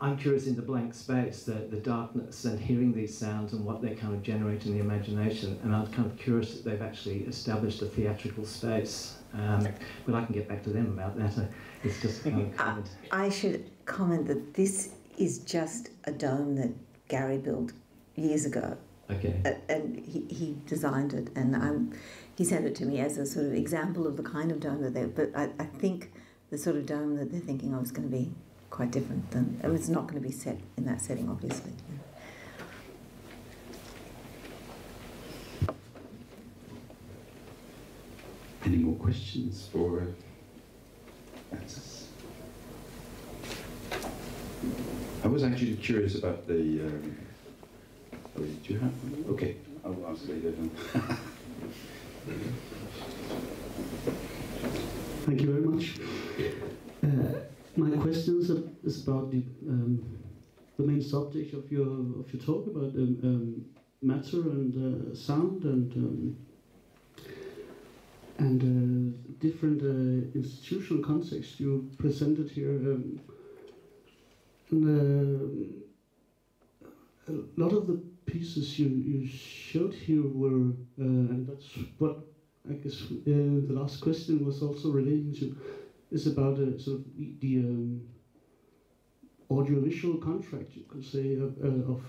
I'm curious in the blank space, the darkness and hearing these sounds and what they kind of generate in the imagination, and I'm kind of curious that they've actually established a theatrical space, but I can get back to them about that. It's just kind of comment. I should comment that this is just a dome that Gary built years ago. Okay. And he designed it, and he sent it to me as a sort of example of the kind of dome that but I think the sort of dome that they're thinking of is going to be quite different than, it's not going to be set in that setting, obviously. Any more questions for Francis? was actually curious about the. Oh, do you have? Okay, I'll say that. Thank you very much. My question is about the main subject of your talk about matter and sound and different institutional contexts you presented here. And a lot of the pieces you showed here were, and that's what I guess the last question was also relating to, is about sort of the audiovisual contract, you could say, of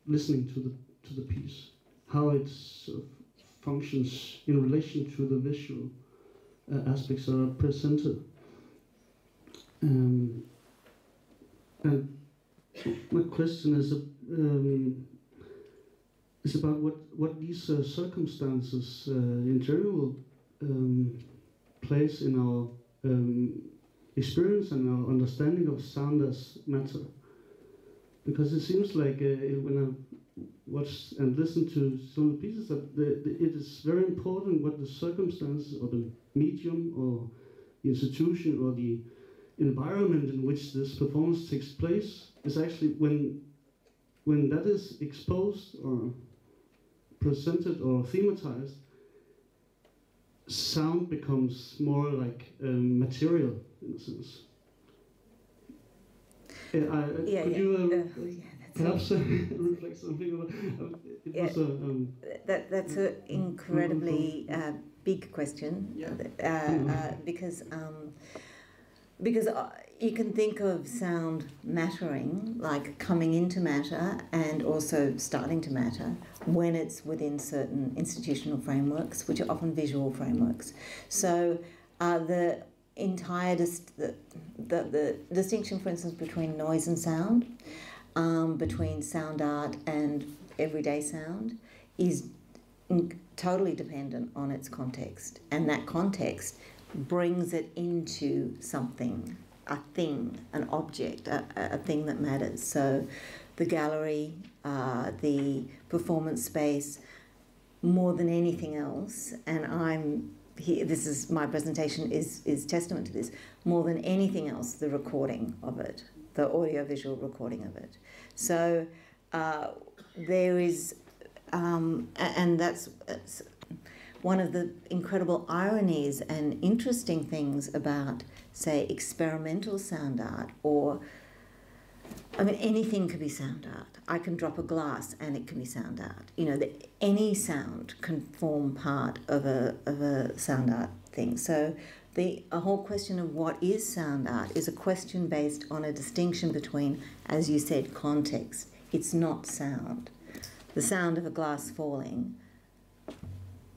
listening to the piece, how it sort of functions in relation to the visual aspects that are presented. And my question is about what these circumstances in general place in our experience and our understanding of sound as matter. Because it seems like when I watch and listen to some of the pieces, that it is very important what the circumstances or the medium or the institution or the environment in which this performance takes place is actually when that is exposed or presented or thematized, sound becomes more like material in a sense. Could you perhaps reflect something about it? That's an incredibly big question, because you can think of sound mattering, like coming into matter and also starting to matter when it's within certain institutional frameworks, which are often visual frameworks. So the entire the distinction, for instance, between noise and sound, between sound art and everyday sound, is totally dependent on its context, and that context brings it into something, a thing, an object, a thing that matters. So the gallery, the performance space, more than anything else, and I'm here, this is my presentation is testament to this, more than anything else, the recording of it, the audiovisual recording of it. So there is, and that's one of the incredible ironies and interesting things about, say, experimental sound art, or, I mean, anything could be sound art. I can drop a glass and it can be sound art. You know, any sound can form part of a sound art thing. So a whole question of what is sound art is a question based on a distinction between, as you said, context. It's not sound. The sound of a glass falling,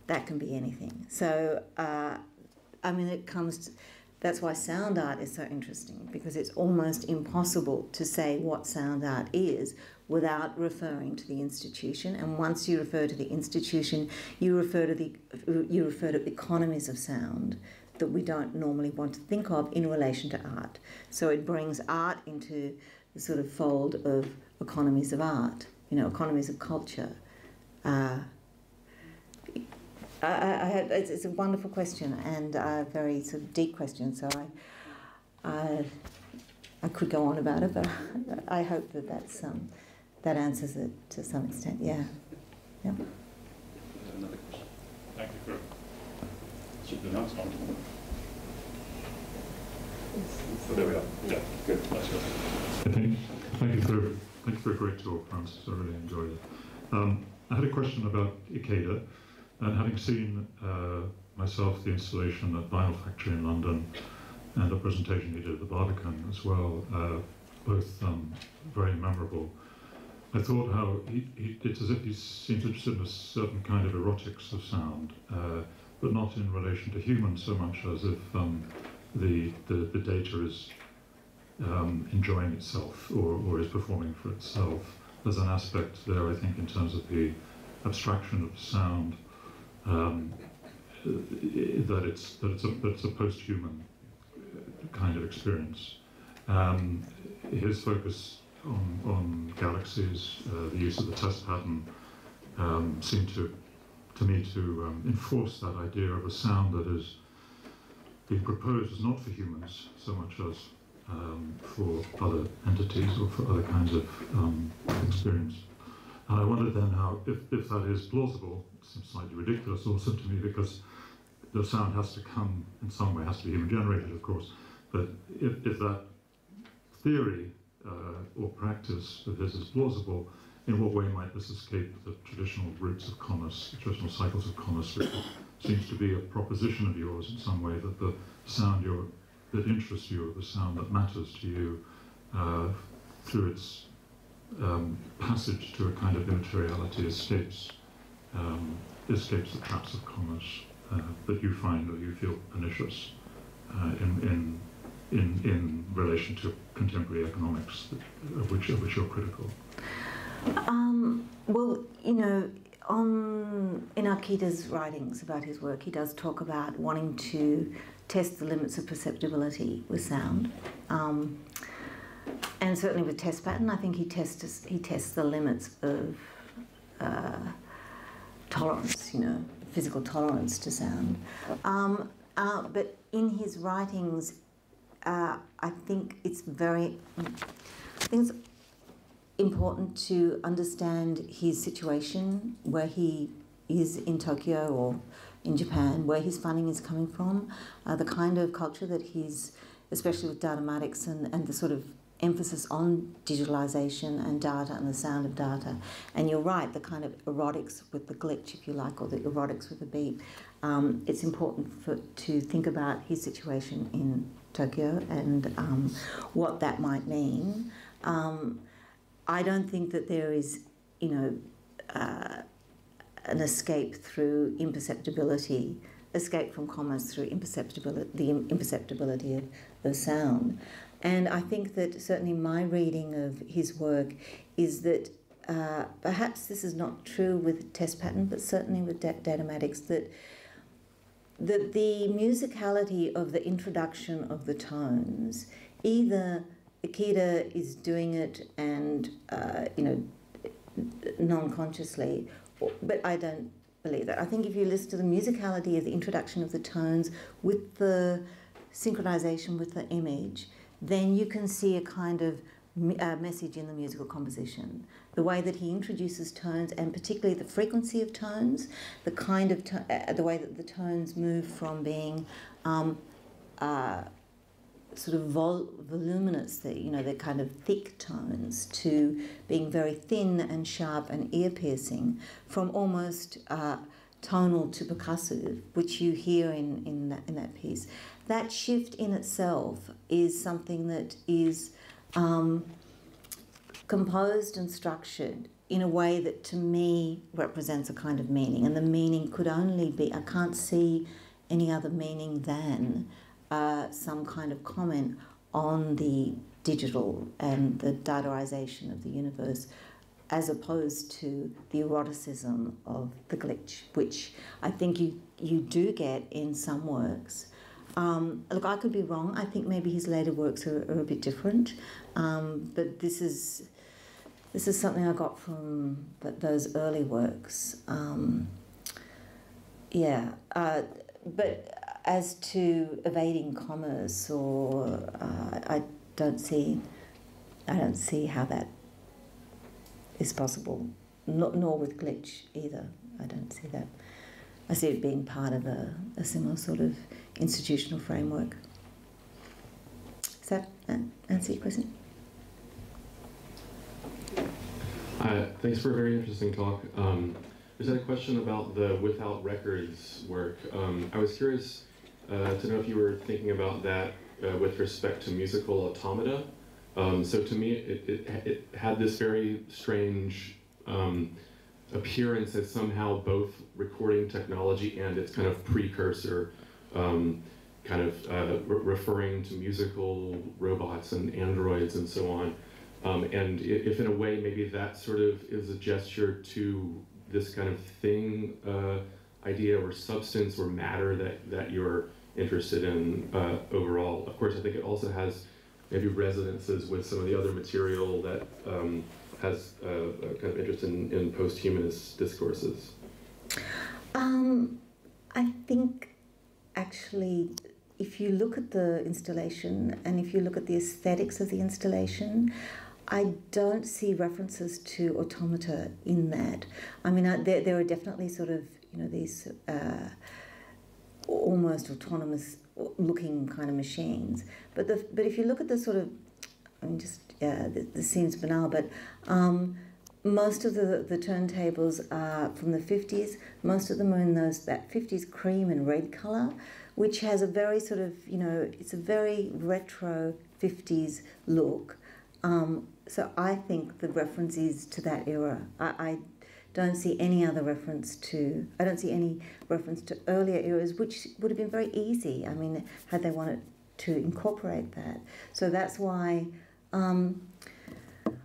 that can be anything. So, I mean, it comes to, that's why sound art is so interesting, because it's almost impossible to say what sound art is without referring to the institution. And once you refer to the institution, you refer to economies of sound that we don't normally want to think of in relation to art. So it brings art into the sort of fold of economies of art, you know, economies of culture. It's a wonderful question and a very sort of deep question. So I could go on about it, but I hope that that answers it to some extent. Yeah. Yeah. Another question. Thank you for the announcement. So there we are. Yeah. Good. That's good. Thank you for a great talk, Francis. I really enjoyed it. I had a question about Ikeda. And having seen myself the installation at Vinyl Factory in London and a presentation he did at the Barbican as well, both very memorable, I thought how it's as if he seems interested in a certain kind of erotics of sound, but not in relation to humans so much as if the data is enjoying itself or is performing for itself. There's an aspect there, I think, in terms of the abstraction of sound. That it's a post-human kind of experience. His focus on galaxies, the use of the test pattern seemed to me to enforce that idea of a sound that is being proposed as not for humans so much as for other entities or for other kinds of experience. And I wondered then how, if that is plausible, it seems slightly ridiculous also to me, because the sound has to come in some way, has to be human generated, of course, but if that theory or practice of his is plausible, in what way might this escape the traditional routes of commerce, the traditional cycles of commerce, which seems to be a proposition of yours in some way, that the sound that interests you, the sound that matters to you, through its passage to a kind of immateriality, escapes the traps of commerce that you find or you feel pernicious in relation to contemporary economics, of which you're critical. Well, you know, in Akita's writings about his work, he does talk about wanting to test the limits of perceptibility with sound, and certainly with test pattern, I think he tests the limits of tolerance, you know, physical tolerance to sound. But in his writings, I think it's important to understand his situation, where he is in Tokyo or in Japan, where his funding is coming from, the kind of culture that he's, especially with datamatics and the sort of emphasis on digitalization and data and the sound of data. And you're right, the kind of erotics with the glitch, if you like, or the erotics with the beat. It's important to think about his situation in Tokyo and what that might mean. I don't think that there is, you know, an escape through imperceptibility, escape from commerce through imperceptibility, the imperceptibility of sound. And I think that certainly my reading of his work is that perhaps this is not true with test pattern, but certainly with datamatics, that the musicality of the introduction of the tones, either Akita is doing it and, you know, non-consciously, but I don't believe that. I think if you listen to the musicality of the introduction of the tones with the synchronization with the image, then you can see a kind of message in the musical composition. The way that he introduces tones, and particularly the frequency of tones, the kind of the way that the tones move from being sort of voluminous, you know, they're kind of thick tones, to being very thin and sharp and ear-piercing, from almost tonal to percussive, which you hear in that piece. That shift in itself is something that is composed and structured in a way that to me represents a kind of meaning, and the meaning could only be, I can't see any other meaning than some kind of comment on the digital and the dataization of the universe, as opposed to the eroticism of the glitch, which I think you do get in some works. Look, I could be wrong. I think maybe his later works are a bit different, but this is something I got from those early works. But as to evading commerce, or I don't see how that is possible. Nor with glitch either. I don't see that. I see it being part of a similar sort of institutional framework. Does that answer your question? Thanks for a very interesting talk. I just had a question about the Without Records work. I was curious to know if you were thinking about that with respect to musical automata. So to me, it had this very strange appearance as somehow both recording technology and its kind of precursor, referring to musical robots and androids and so on. And if in a way maybe that sort of is a gesture to this kind of thing, idea or substance or matter that you're interested in overall. Of course, I think it also has maybe resonances with some of the other material that has a kind of interest in post-humanist discourses? I think actually, if you look at the installation and if you look at the aesthetics of the installation, I don't see references to automata in that. I mean, there are definitely sort of, these almost autonomous looking kind of machines. But if you look at the sort of, this seems banal, but most of the turntables are from the 50s. Most of them are in that 50s cream and red colour, which has a very sort of, it's a very retro 50s look. So I think the reference is to that era. I don't see any other reference to, I don't see any reference to earlier eras, which would have been very easy, I mean, had they wanted to incorporate that. So that's why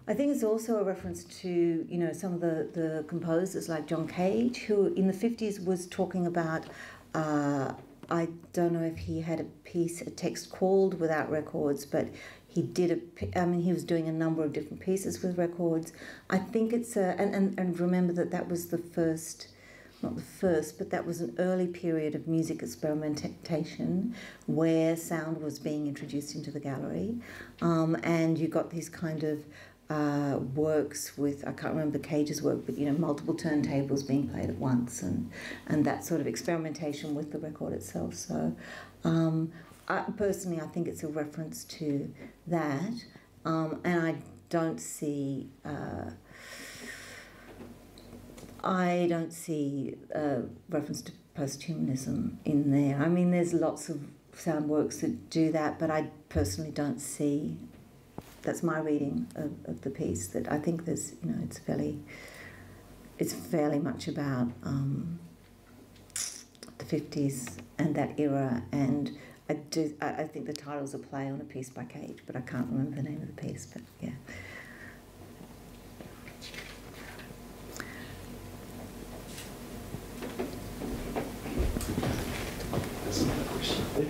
I think it's also a reference to, some of the composers like John Cage, who in the 50s was talking about, I don't know if he had a text called Without Records, but he did he was doing a number of different pieces with records. I think it's and remember that was the first, not the first, but that was an early period of music experimentation where sound was being introduced into the gallery. And you got these kind of works with, I can't remember Cage's work, but multiple turntables being played at once, and that sort of experimentation with the record itself. So personally, I think it's a reference to that, and I don't see reference to post-humanism in there. I mean, there's lots of sound works that do that, but I personally don't see. That's my reading of the piece. That I think there's, it's fairly much about the 50s and that era. And I think the title's a play on a piece by Cage, but I can't remember the name of the piece. But yeah. There's another question up there.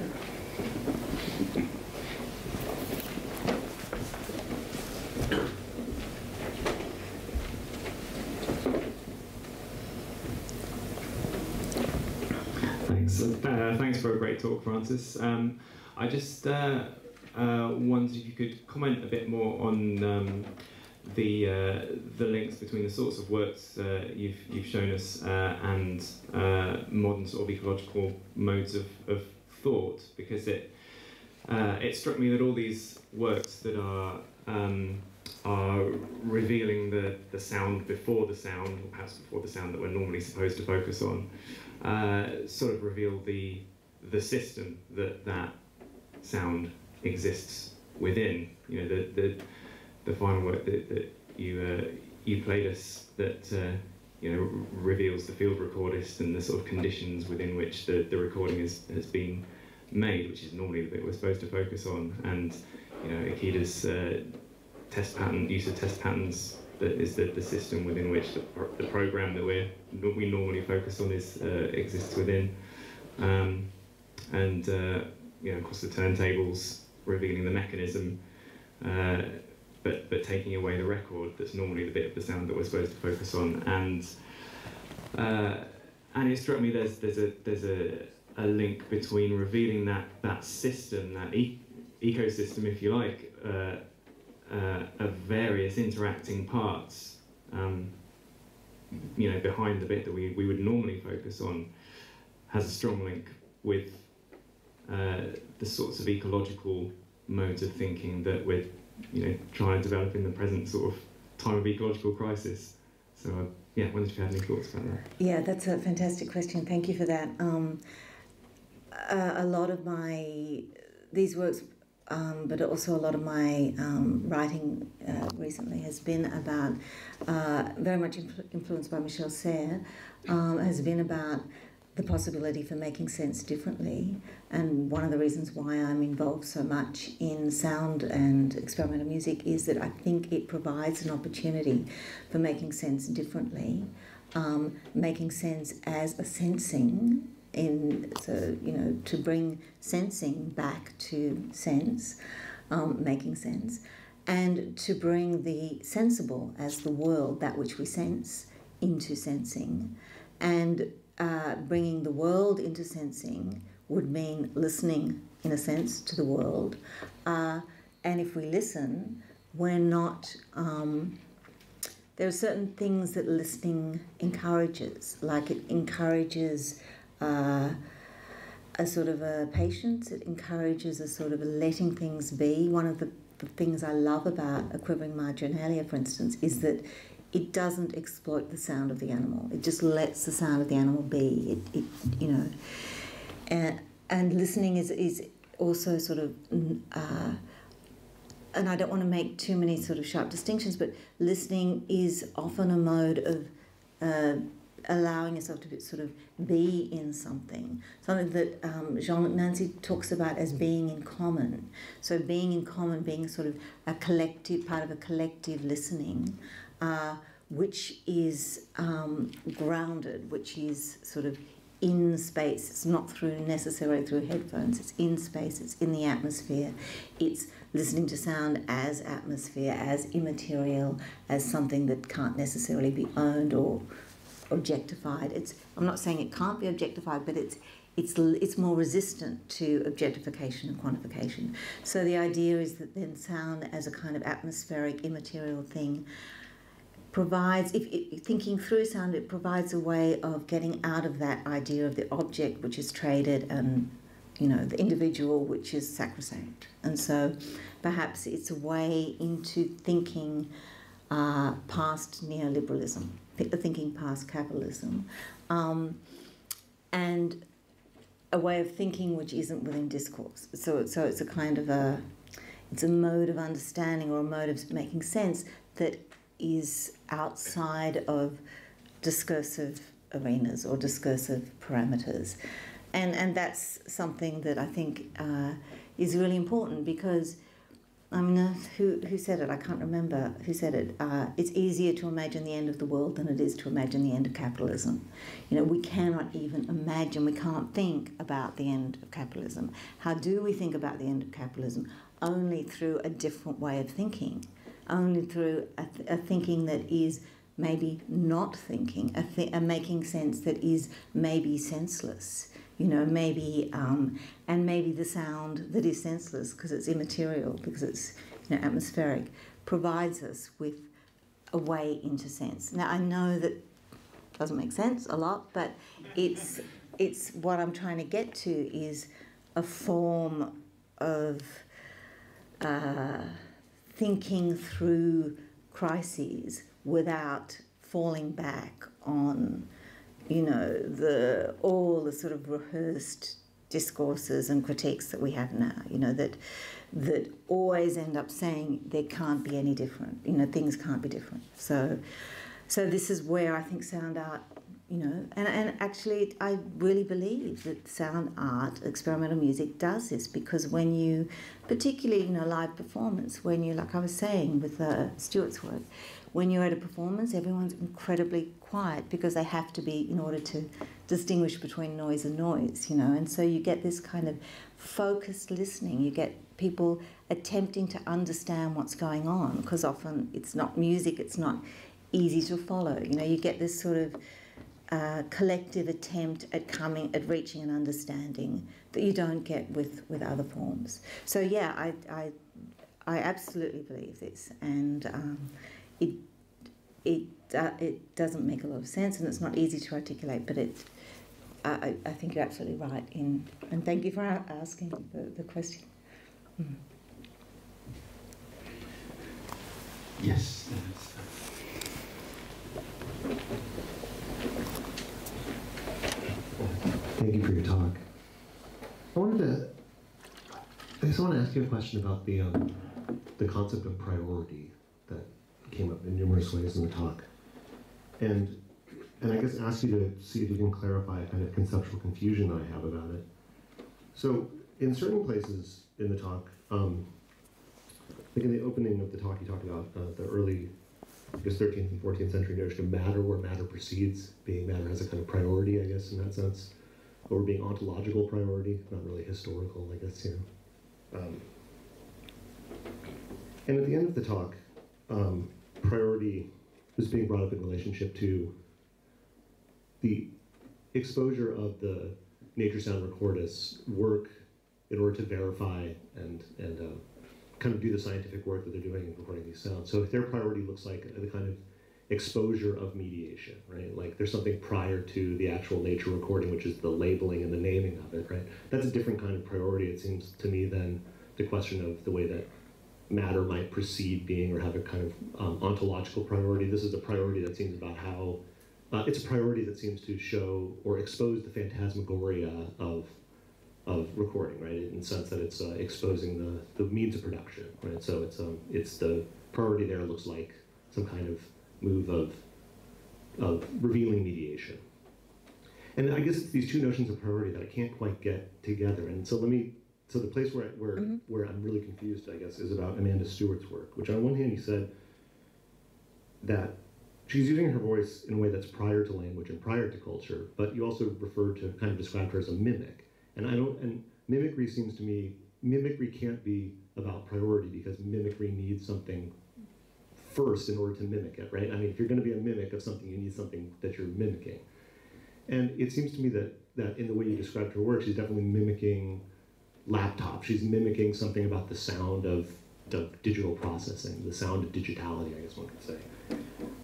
Thanks for a great talk, Francis. I just wondered if you could comment a bit more on the links between the sorts of works you've shown us and modern sort of ecological modes of thought, because it struck me that all these works that are revealing the sound before the sound, or perhaps before the sound that we're normally supposed to focus on, sort of reveal the system that sound exists within. The final work that you played us that reveals the field recordist and the sort of conditions within which the recording has been made, which is normally the bit we're supposed to focus on, and Ikeda's use of test patterns that is the system within which the program that we normally focus on exists within, and of course the turntables revealing the mechanism, but taking away the record that's normally the bit of the sound that we're supposed to focus on, and it struck me there's a link between revealing that system, that ecosystem, if you like, of various interacting parts, behind the bit that we would normally focus on, has a strong link with the sorts of ecological modes of thinking that we're trying to develop in the present sort of time of ecological crisis. So I wondered if you had any thoughts about that. Yeah, that's a fantastic question. Thank you for that. A lot of these works, but also a lot of my writing recently has been about, very much influenced by Michel Serres, has been about the possibility for making sense differently. And one of the reasons why I'm involved so much in sound and experimental music is that I think it provides an opportunity for making sense differently, making sense as a sensing, to bring sensing back to sense, making sense, and to bring the sensible as the world, that which we sense, into sensing. And bringing the world into sensing would mean listening, in a sense, to the world. And if we listen, we're not... there are certain things that listening encourages, like it encourages a sort of a patience, it encourages a sort of a letting things be. One of the things I love about a quivering marginalia, for instance, is that it doesn't exploit the sound of the animal. It just lets the sound of the animal be. It you know, and listening is also sort of, and I don't want to make too many sort of sharp distinctions, but listening is often a mode of allowing yourself to sort of be in something that Nancy talks about as being in common. So being in common, being sort of a collective, part of a collective listening, which is grounded, which is sort of in space. It's not necessarily through headphones. It's in space. It's in the atmosphere. It's listening to sound as atmosphere, as immaterial, as something that can't necessarily be owned or objectified. I'm not saying it can't be objectified, but it's more resistant to objectification and quantification. So the idea is that then sound as a kind of atmospheric, immaterial thing provides, if thinking through sound, it provides a way of getting out of that idea of the object which is traded and, you know, the individual which is sacrosanct. And so perhaps it's a way into thinking past neoliberalism, thinking past capitalism, and a way of thinking which isn't within discourse. So it's a kind of it's a mode of understanding or a mode of making sense that is outside of discursive arenas or discursive parameters. And that's something that I think is really important, because I mean, who said it? I can't remember who said it. It's easier to imagine the end of the world than it is to imagine the end of capitalism. You know, we cannot even imagine, we can't think about the end of capitalism. How do we think about the end of capitalism? Only through a different way of thinking, only through a thinking that is maybe not thinking, a making sense that is maybe senseless. You know, maybe, and maybe the sound that is senseless because it's immaterial, because it's, you know, atmospheric, provides us with a way into sense. Now, I know that doesn't make sense a lot, but it's what I'm trying to get to is a form of thinking through crises without falling back on, you know, all the sort of rehearsed discourses and critiques that we have now, you know, that always end up saying there can't be any different, you know, things can't be different. So this is where I think sound art, you know, and actually I really believe that sound art, experimental music, does this, because when you, particularly, you know, live performance, when you, like I was saying with Stuart's work, when you're at a performance, everyone's incredibly quiet because they have to be in order to distinguish between noise and noise, you know, and so you get this kind of focused listening. You get people attempting to understand what's going on, because often it's not music, it's not easy to follow, you know. You get this sort of collective attempt at reaching an understanding that you don't get with other forms. So yeah, I absolutely believe this, and it doesn't make a lot of sense, and it's not easy to articulate, but I think you're absolutely right and thank you for asking the question. Mm. Yes. Thank you for your talk. I just want to ask you a question about the concept of priority that came up in numerous ways in the talk, and I guess ask you to see if you can clarify a kind of conceptual confusion I have about it. So in certain places in the talk, like in the opening of the talk, you talked about the early, I guess, 13th and 14th century notion of matter, where matter precedes, being matter has a kind of priority, I guess, in that sense, or being ontological priority, not really historical, I guess, you know. And at the end of the talk, priority was being brought up in relationship to the exposure of the nature sound recordists work in order to verify and kind of do the scientific work that they're doing in recording these sounds. So if their priority looks like the kind of exposure of mediation, right? Like there's something prior to the actual nature recording, which is the labeling and the naming of it, right? That's a different kind of priority, it seems to me, than the question of the way that matter might precede being or have a kind of ontological priority. This is a priority that seems about how, it's a priority that seems to show or expose the phantasmagoria of recording, right? In the sense that it's exposing the means of production, right? So it's the priority there looks like some kind of move of revealing mediation. And I guess it's these two notions of priority that I can't quite get together. And so so the place where I'm really confused, I guess, is about Amanda Stewart's work, which on one hand you said that she's using her voice in a way that's prior to language and prior to culture, but you also referred to, kind of described her as a mimic. And mimicry seems to me, mimicry can't be about priority because mimicry needs something first in order to mimic it, right? I mean, if you're going to be a mimic of something, you need something that you're mimicking. And it seems to me that in the way you described her work, she's definitely mimicking laptop. She's mimicking something about the sound of digital processing, the sound of digitality, I guess one could say.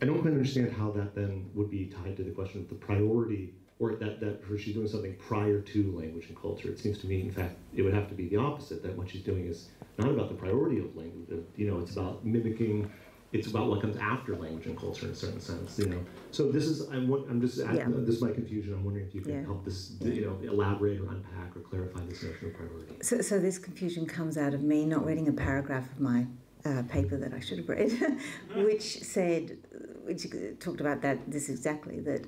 I don't quite understand how that then would be tied to the question of the priority, or that she's doing something prior to language and culture. It seems to me, in fact, it would have to be the opposite, that what she's doing is not about the priority of language, it's about mimicking, it's about what comes after language and culture in a certain sense, So this is, this is my confusion. I'm wondering if you can help this, elaborate or unpack or clarify this notion of priority. So this confusion comes out of me not reading a paragraph of my paper that I should have read, which talked about this exactly, that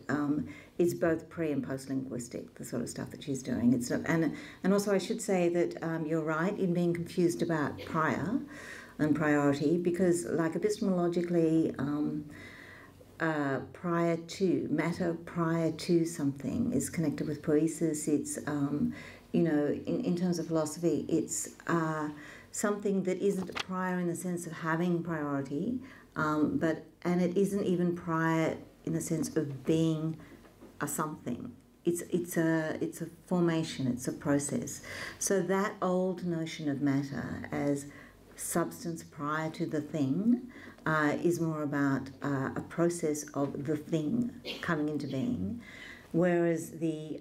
it's both pre and post linguistic, the sort of stuff that she's doing. It's not, and also I should say that you're right in being confused about prior and priority, because like epistemologically, prior to matter, prior to something is connected with poiesis. It's in terms of philosophy, it's something that isn't prior in the sense of having priority, and it isn't even prior in the sense of being a something. It's a formation. It's a process. So that old notion of matter as substance prior to the thing is more about a process of the thing coming into being, whereas the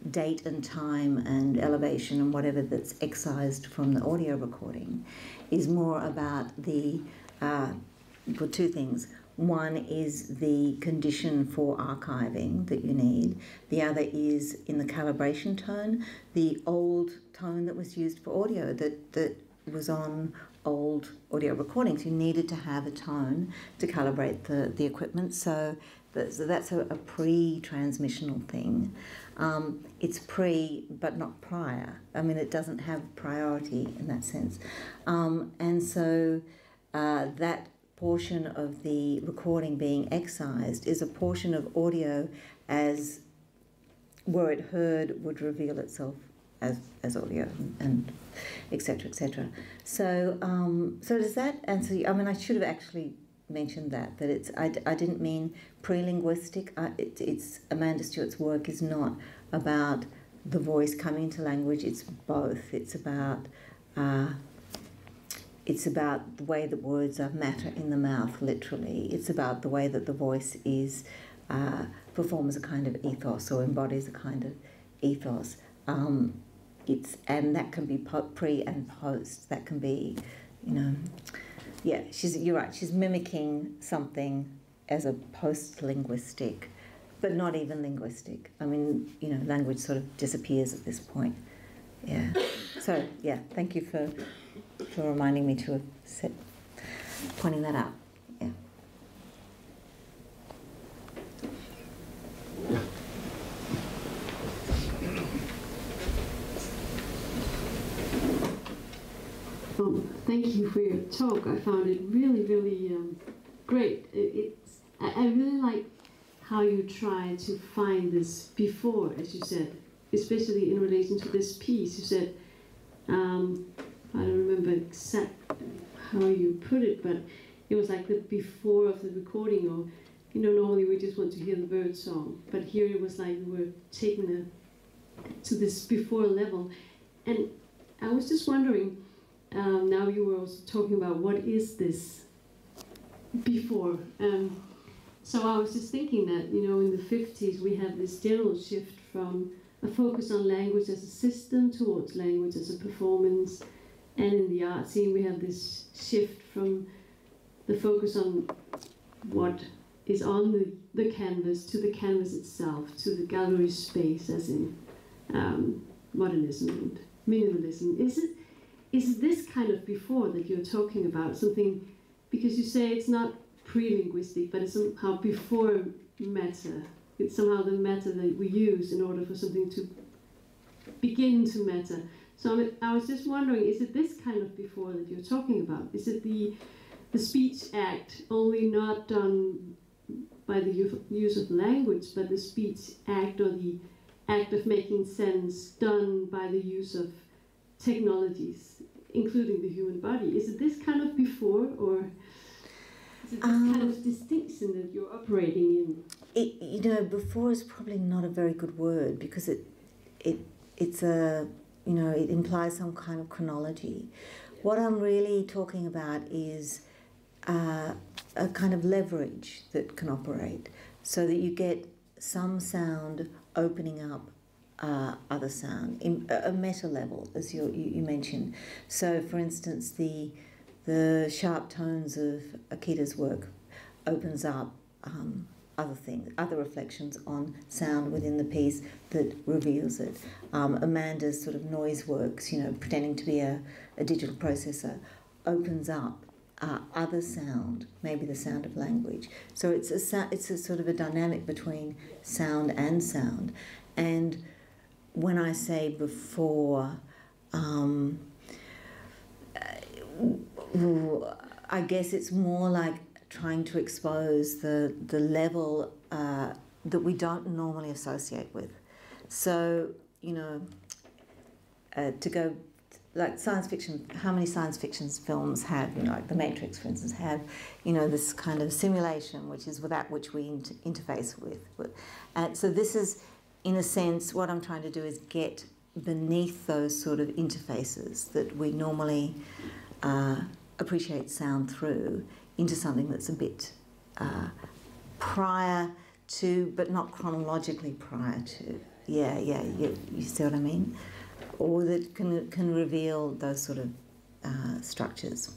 date and time and elevation and whatever that's excised from the audio recording is more about two things. One is the condition for archiving that you need. The other is in the calibration tone, the old tone that was used for audio that was on old audio recordings. You needed to have a tone to calibrate the equipment. So that's a pre-transmissional thing. It's pre, but not prior. I mean, it doesn't have priority in that sense. And so that portion of the recording being excised is a portion of audio as were it heard would reveal itself as audio, and etc. etc. So does that answer you? I mean, I should have actually mentioned that it's I didn't mean pre-linguistic. It's Amanda Stewart's work is not about the voice coming into language. It's both. It's about the way that words are matter in the mouth, literally. It's about the way that the voice is performs a kind of ethos or embodies a kind of ethos. And that can be pre and post. That can be, you're right. She's mimicking something as a post-linguistic, but not even linguistic. I mean, language sort of disappears at this point. Yeah. So thank you for reminding me to have pointing that out. Yeah. Thank you for your talk. I found it really, really great. I really like how you try to find this before, as you said, especially in relation to this piece. You said I don't remember exactly how you put it, but it was like the before of the recording, or normally we just want to hear the bird song, but here it was like we were taking it to this before level. And I was just wondering, now you were also talking about what is this before. So I was just thinking that, in the 50s we had this general shift from a focus on language as a system towards language as a performance. And in the art scene we have this shift from the focus on what is on the canvas to the canvas itself, to the gallery space, as in modernism and minimalism. Is it this kind of before that you're talking about? Something, because you say it's not pre-linguistic, but it's somehow before matter. It's somehow the matter that we use in order for something to begin to matter. So I was just wondering, is it this kind of before that you're talking about? Is it the speech act, only not done by the use of language, but the speech act, or the act of making sense, done by the use of technologies, including the human body? Is it this kind of before, or is it this kind of distinction that you're operating in? Before is probably not a very good word, because it's a, it implies some kind of chronology. What I'm really talking about is a kind of leverage that can operate, so that you get some sound opening up other sound in a meta level, as you mentioned. So, for instance, the sharp tones of Akita's work opens up other things, other reflections on sound within the piece that reveals it. Amanda's sort of noise works, pretending to be a digital processor, opens up other sound, maybe the sound of language. So it's a sort of a dynamic between sound and sound. And when I say before, I guess it's more like trying to expose the level that we don't normally associate with. So, to go, like science fiction, how many science fiction films have, like The Matrix, for instance, have, this kind of simulation, which is that which we interface with. And so this is, in a sense, what I'm trying to do is get beneath those sort of interfaces that we normally appreciate sound through, into something that's a bit prior to, but not chronologically prior to. You see what I mean? Or that can reveal those sort of structures,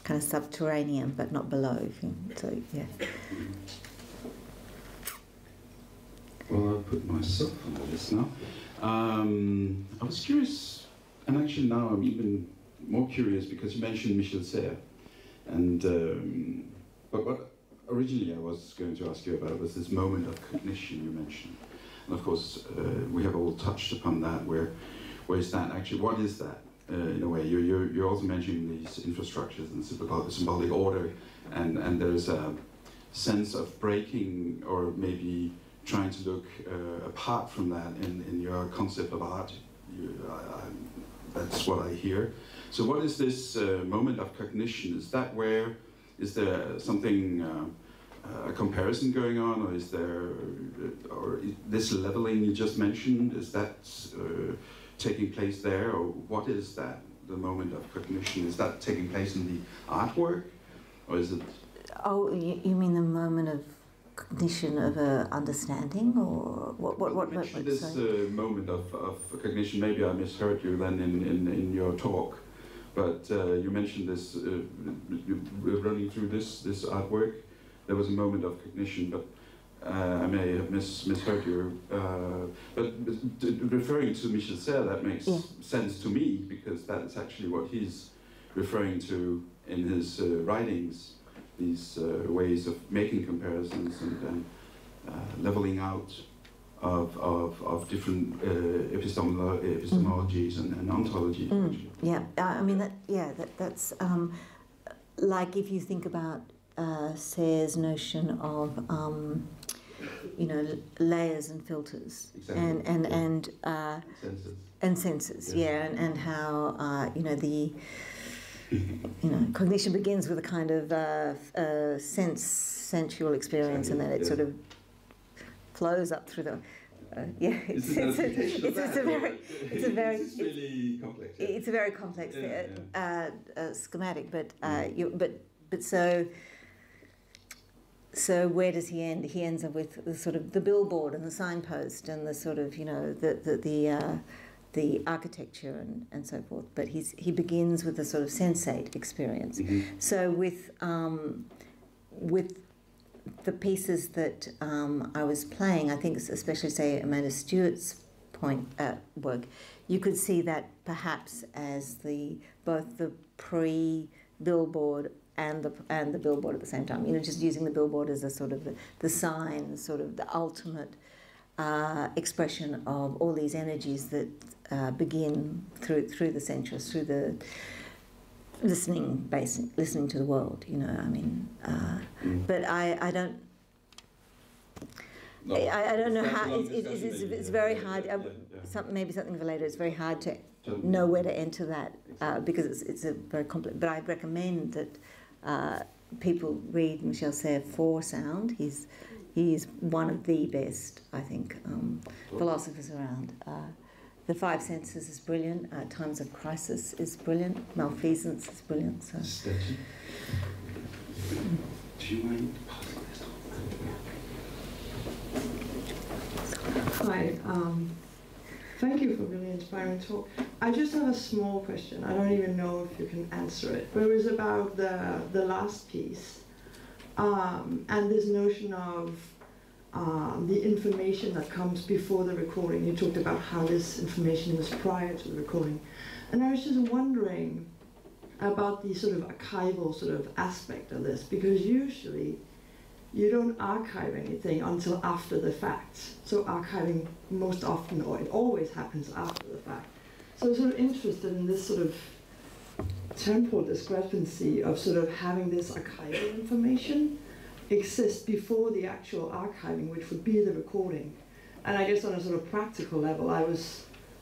kind of subterranean but not below. So yeah. Well, I'll put myself on the list now. I was curious, and actually now I'm even more curious, because you mentioned Michel Serres, and but what originally I was going to ask you about was this moment of cognition you mentioned. And of course, we have all touched upon that. Where is that actually? What is that? In a way, you're also mentioning these infrastructures and symbolic order, and there's a sense of breaking, or maybe trying to look apart from that in your concept of art. That's what I hear. So, what is this moment of cognition? Is there something? A comparison going on, or is there, or this leveling you just mentioned, is that taking place there, or what is that, the moment of cognition? Is that taking place in the artwork, or is it? Oh, you mean the moment of cognition of understanding, or what? This moment of cognition. Maybe I misheard you then in your talk, but you mentioned this. Running through this artwork, there was a moment of cognition, but I may have misheard you. But referring to Michel Serres, that makes sense to me, because that's actually what he's referring to in his writings, these ways of making comparisons and leveling out of different epistemologies and ontologies. Yeah, I mean that's like if you think about Serres' notion of you know, layers and filters, exactly. and senses, yeah, and how you know, the cognition begins with a kind of sensual experience, and then it sort of flows up through the. It's a very complex schematic, but so where does he end? He ends up with the sort of the billboard and the signpost and the sort of, you know, the architecture and so forth. But he begins with a sort of sensate experience. Mm-hmm. So with the pieces that I was playing, I think especially, say, Amanda Stewart's work, you could see that perhaps as both the pre-billboard and the billboard at the same time. You know, just using the billboard as a sort of the sign, sort of the ultimate expression of all these energies that begin through the sensuous, through the listening to the world, you know, I mean, but I don't. No, I don't know how. It's very hard. Maybe something for later. It's very hard to know where to enter that because it's a very complex. But I'd recommend that people read Michel Serres for sound. He's one of the best, I think, philosophers around. The Five Senses is brilliant. Times of Crisis is brilliant. Malfeasance is brilliant. So. Do you mind passing this on? Hi. Thank you for a really inspiring talk. I just have a small question. I don't even know if you can answer it, but it was about the last piece and this notion of the information that comes before the recording. You talked about how this information was prior to the recording. And I was just wondering about the sort of archival sort of aspect of this, because usually you don't archive anything until after the fact. So archiving most often, or it always happens after the fact. So I'm sort of interested in this sort of temporal discrepancy of sort of having this archival information exist before the actual archiving, which would be the recording. And I guess on a sort of practical level,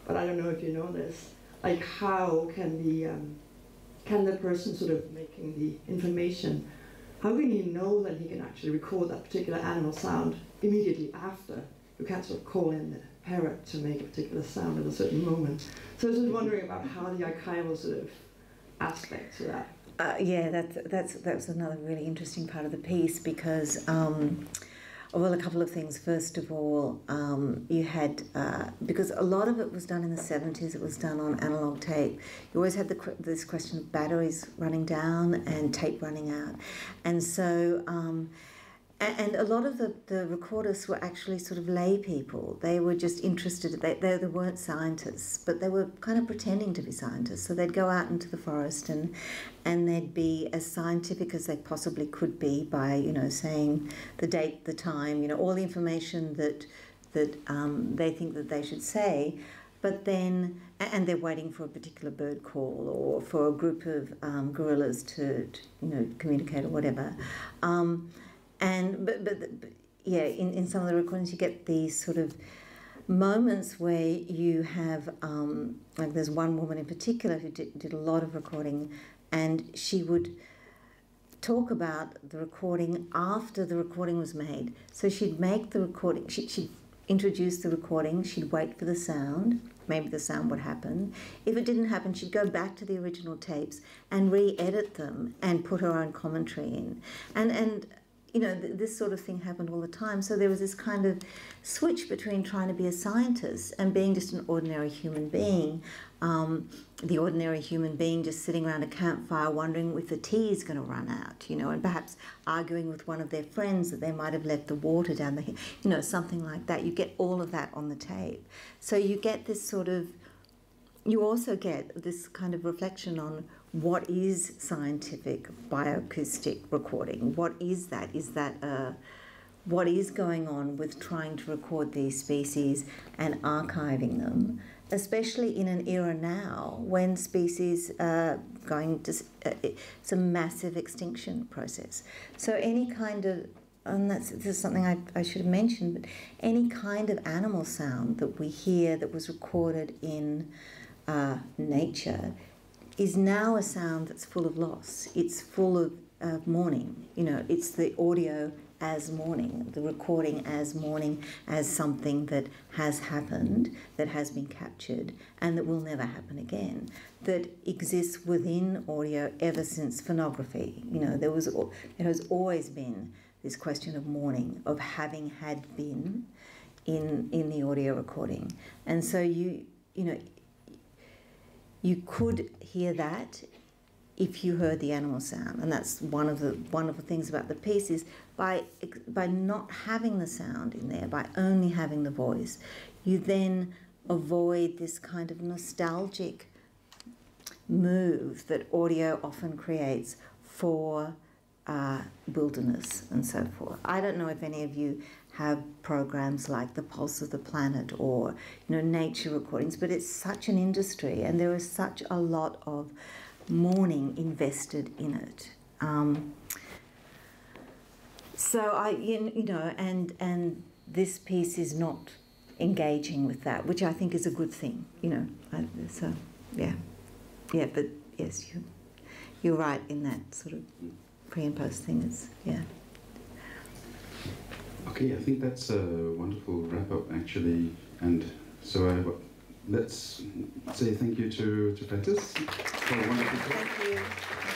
but I don't know if you know this, like how can the person sort of making the information, how can he know that he can actually record that particular animal sound immediately after? You can't sort of call in the parrot to make a particular sound at a certain moment. So I was just wondering about how the archival sort of aspect to that. Yeah, that's another really interesting part of the piece because, well, a couple of things. First of all, you had, because a lot of it was done in the 70s, it was done on analogue tape. You always had this question of batteries running down and tape running out. And so, and a lot of the recordists were actually sort of lay people. They were just interested, they weren't scientists, but they were kind of pretending to be scientists. So they'd go out into the forest and they'd be as scientific as they possibly could be by, you know, saying the date, the time, you know, all the information that they think that they should say. But then, and they're waiting for a particular bird call or for a group of gorillas to you know, communicate or whatever. But yeah, in some of the recordings you get these sort of moments where you have, like there's one woman in particular who did a lot of recording, and she would talk about the recording after the recording was made. So she'd make the recording, she'd introduce the recording, she'd wait for the sound, maybe the sound would happen. If it didn't happen, she'd go back to the original tapes and re-edit them and put her own commentary in. And you know, this sort of thing happened all the time. So there was this kind of switch between trying to be a scientist and being just an ordinary human being. The ordinary human being just sitting around a campfire wondering if the tea is going to run out, you know, and perhaps arguing with one of their friends that they might have left the water down the hill, you know, something like that. You get all of that on the tape. So you get this sort of, you also get this kind of reflection on what is scientific bioacoustic recording? What is that? Is that what is going on with trying to record these species and archiving them, especially in an era now when species are going to, it's a massive extinction process. So any kind of and this is something I should have mentioned, but any kind of animal sound that we hear that was recorded in nature is now a sound that's full of loss. It's full of mourning. You know, it's the audio as mourning, the recording as mourning, as something that has happened, that has been captured, and that will never happen again, that exists within audio ever since phonography. You know, there has always been this question of mourning, of having had been in the audio recording. And so you could hear that if you heard the animal sound, and that's one of the wonderful things about the piece is by not having the sound in there, by only having the voice, you then avoid this kind of nostalgic move that audio often creates for wilderness and so forth. I don't know if any of you have programs like The Pulse of the Planet or nature recordings, but it's such an industry and there is such a lot of mourning invested in it. So and this piece is not engaging with that, which I think is a good thing. So yeah, but yes, you're right in that sort of pre and post thing. Okay, I think that's a wonderful wrap up actually, and so let's say thank you to Pettis for a wonderful talk. Thank you.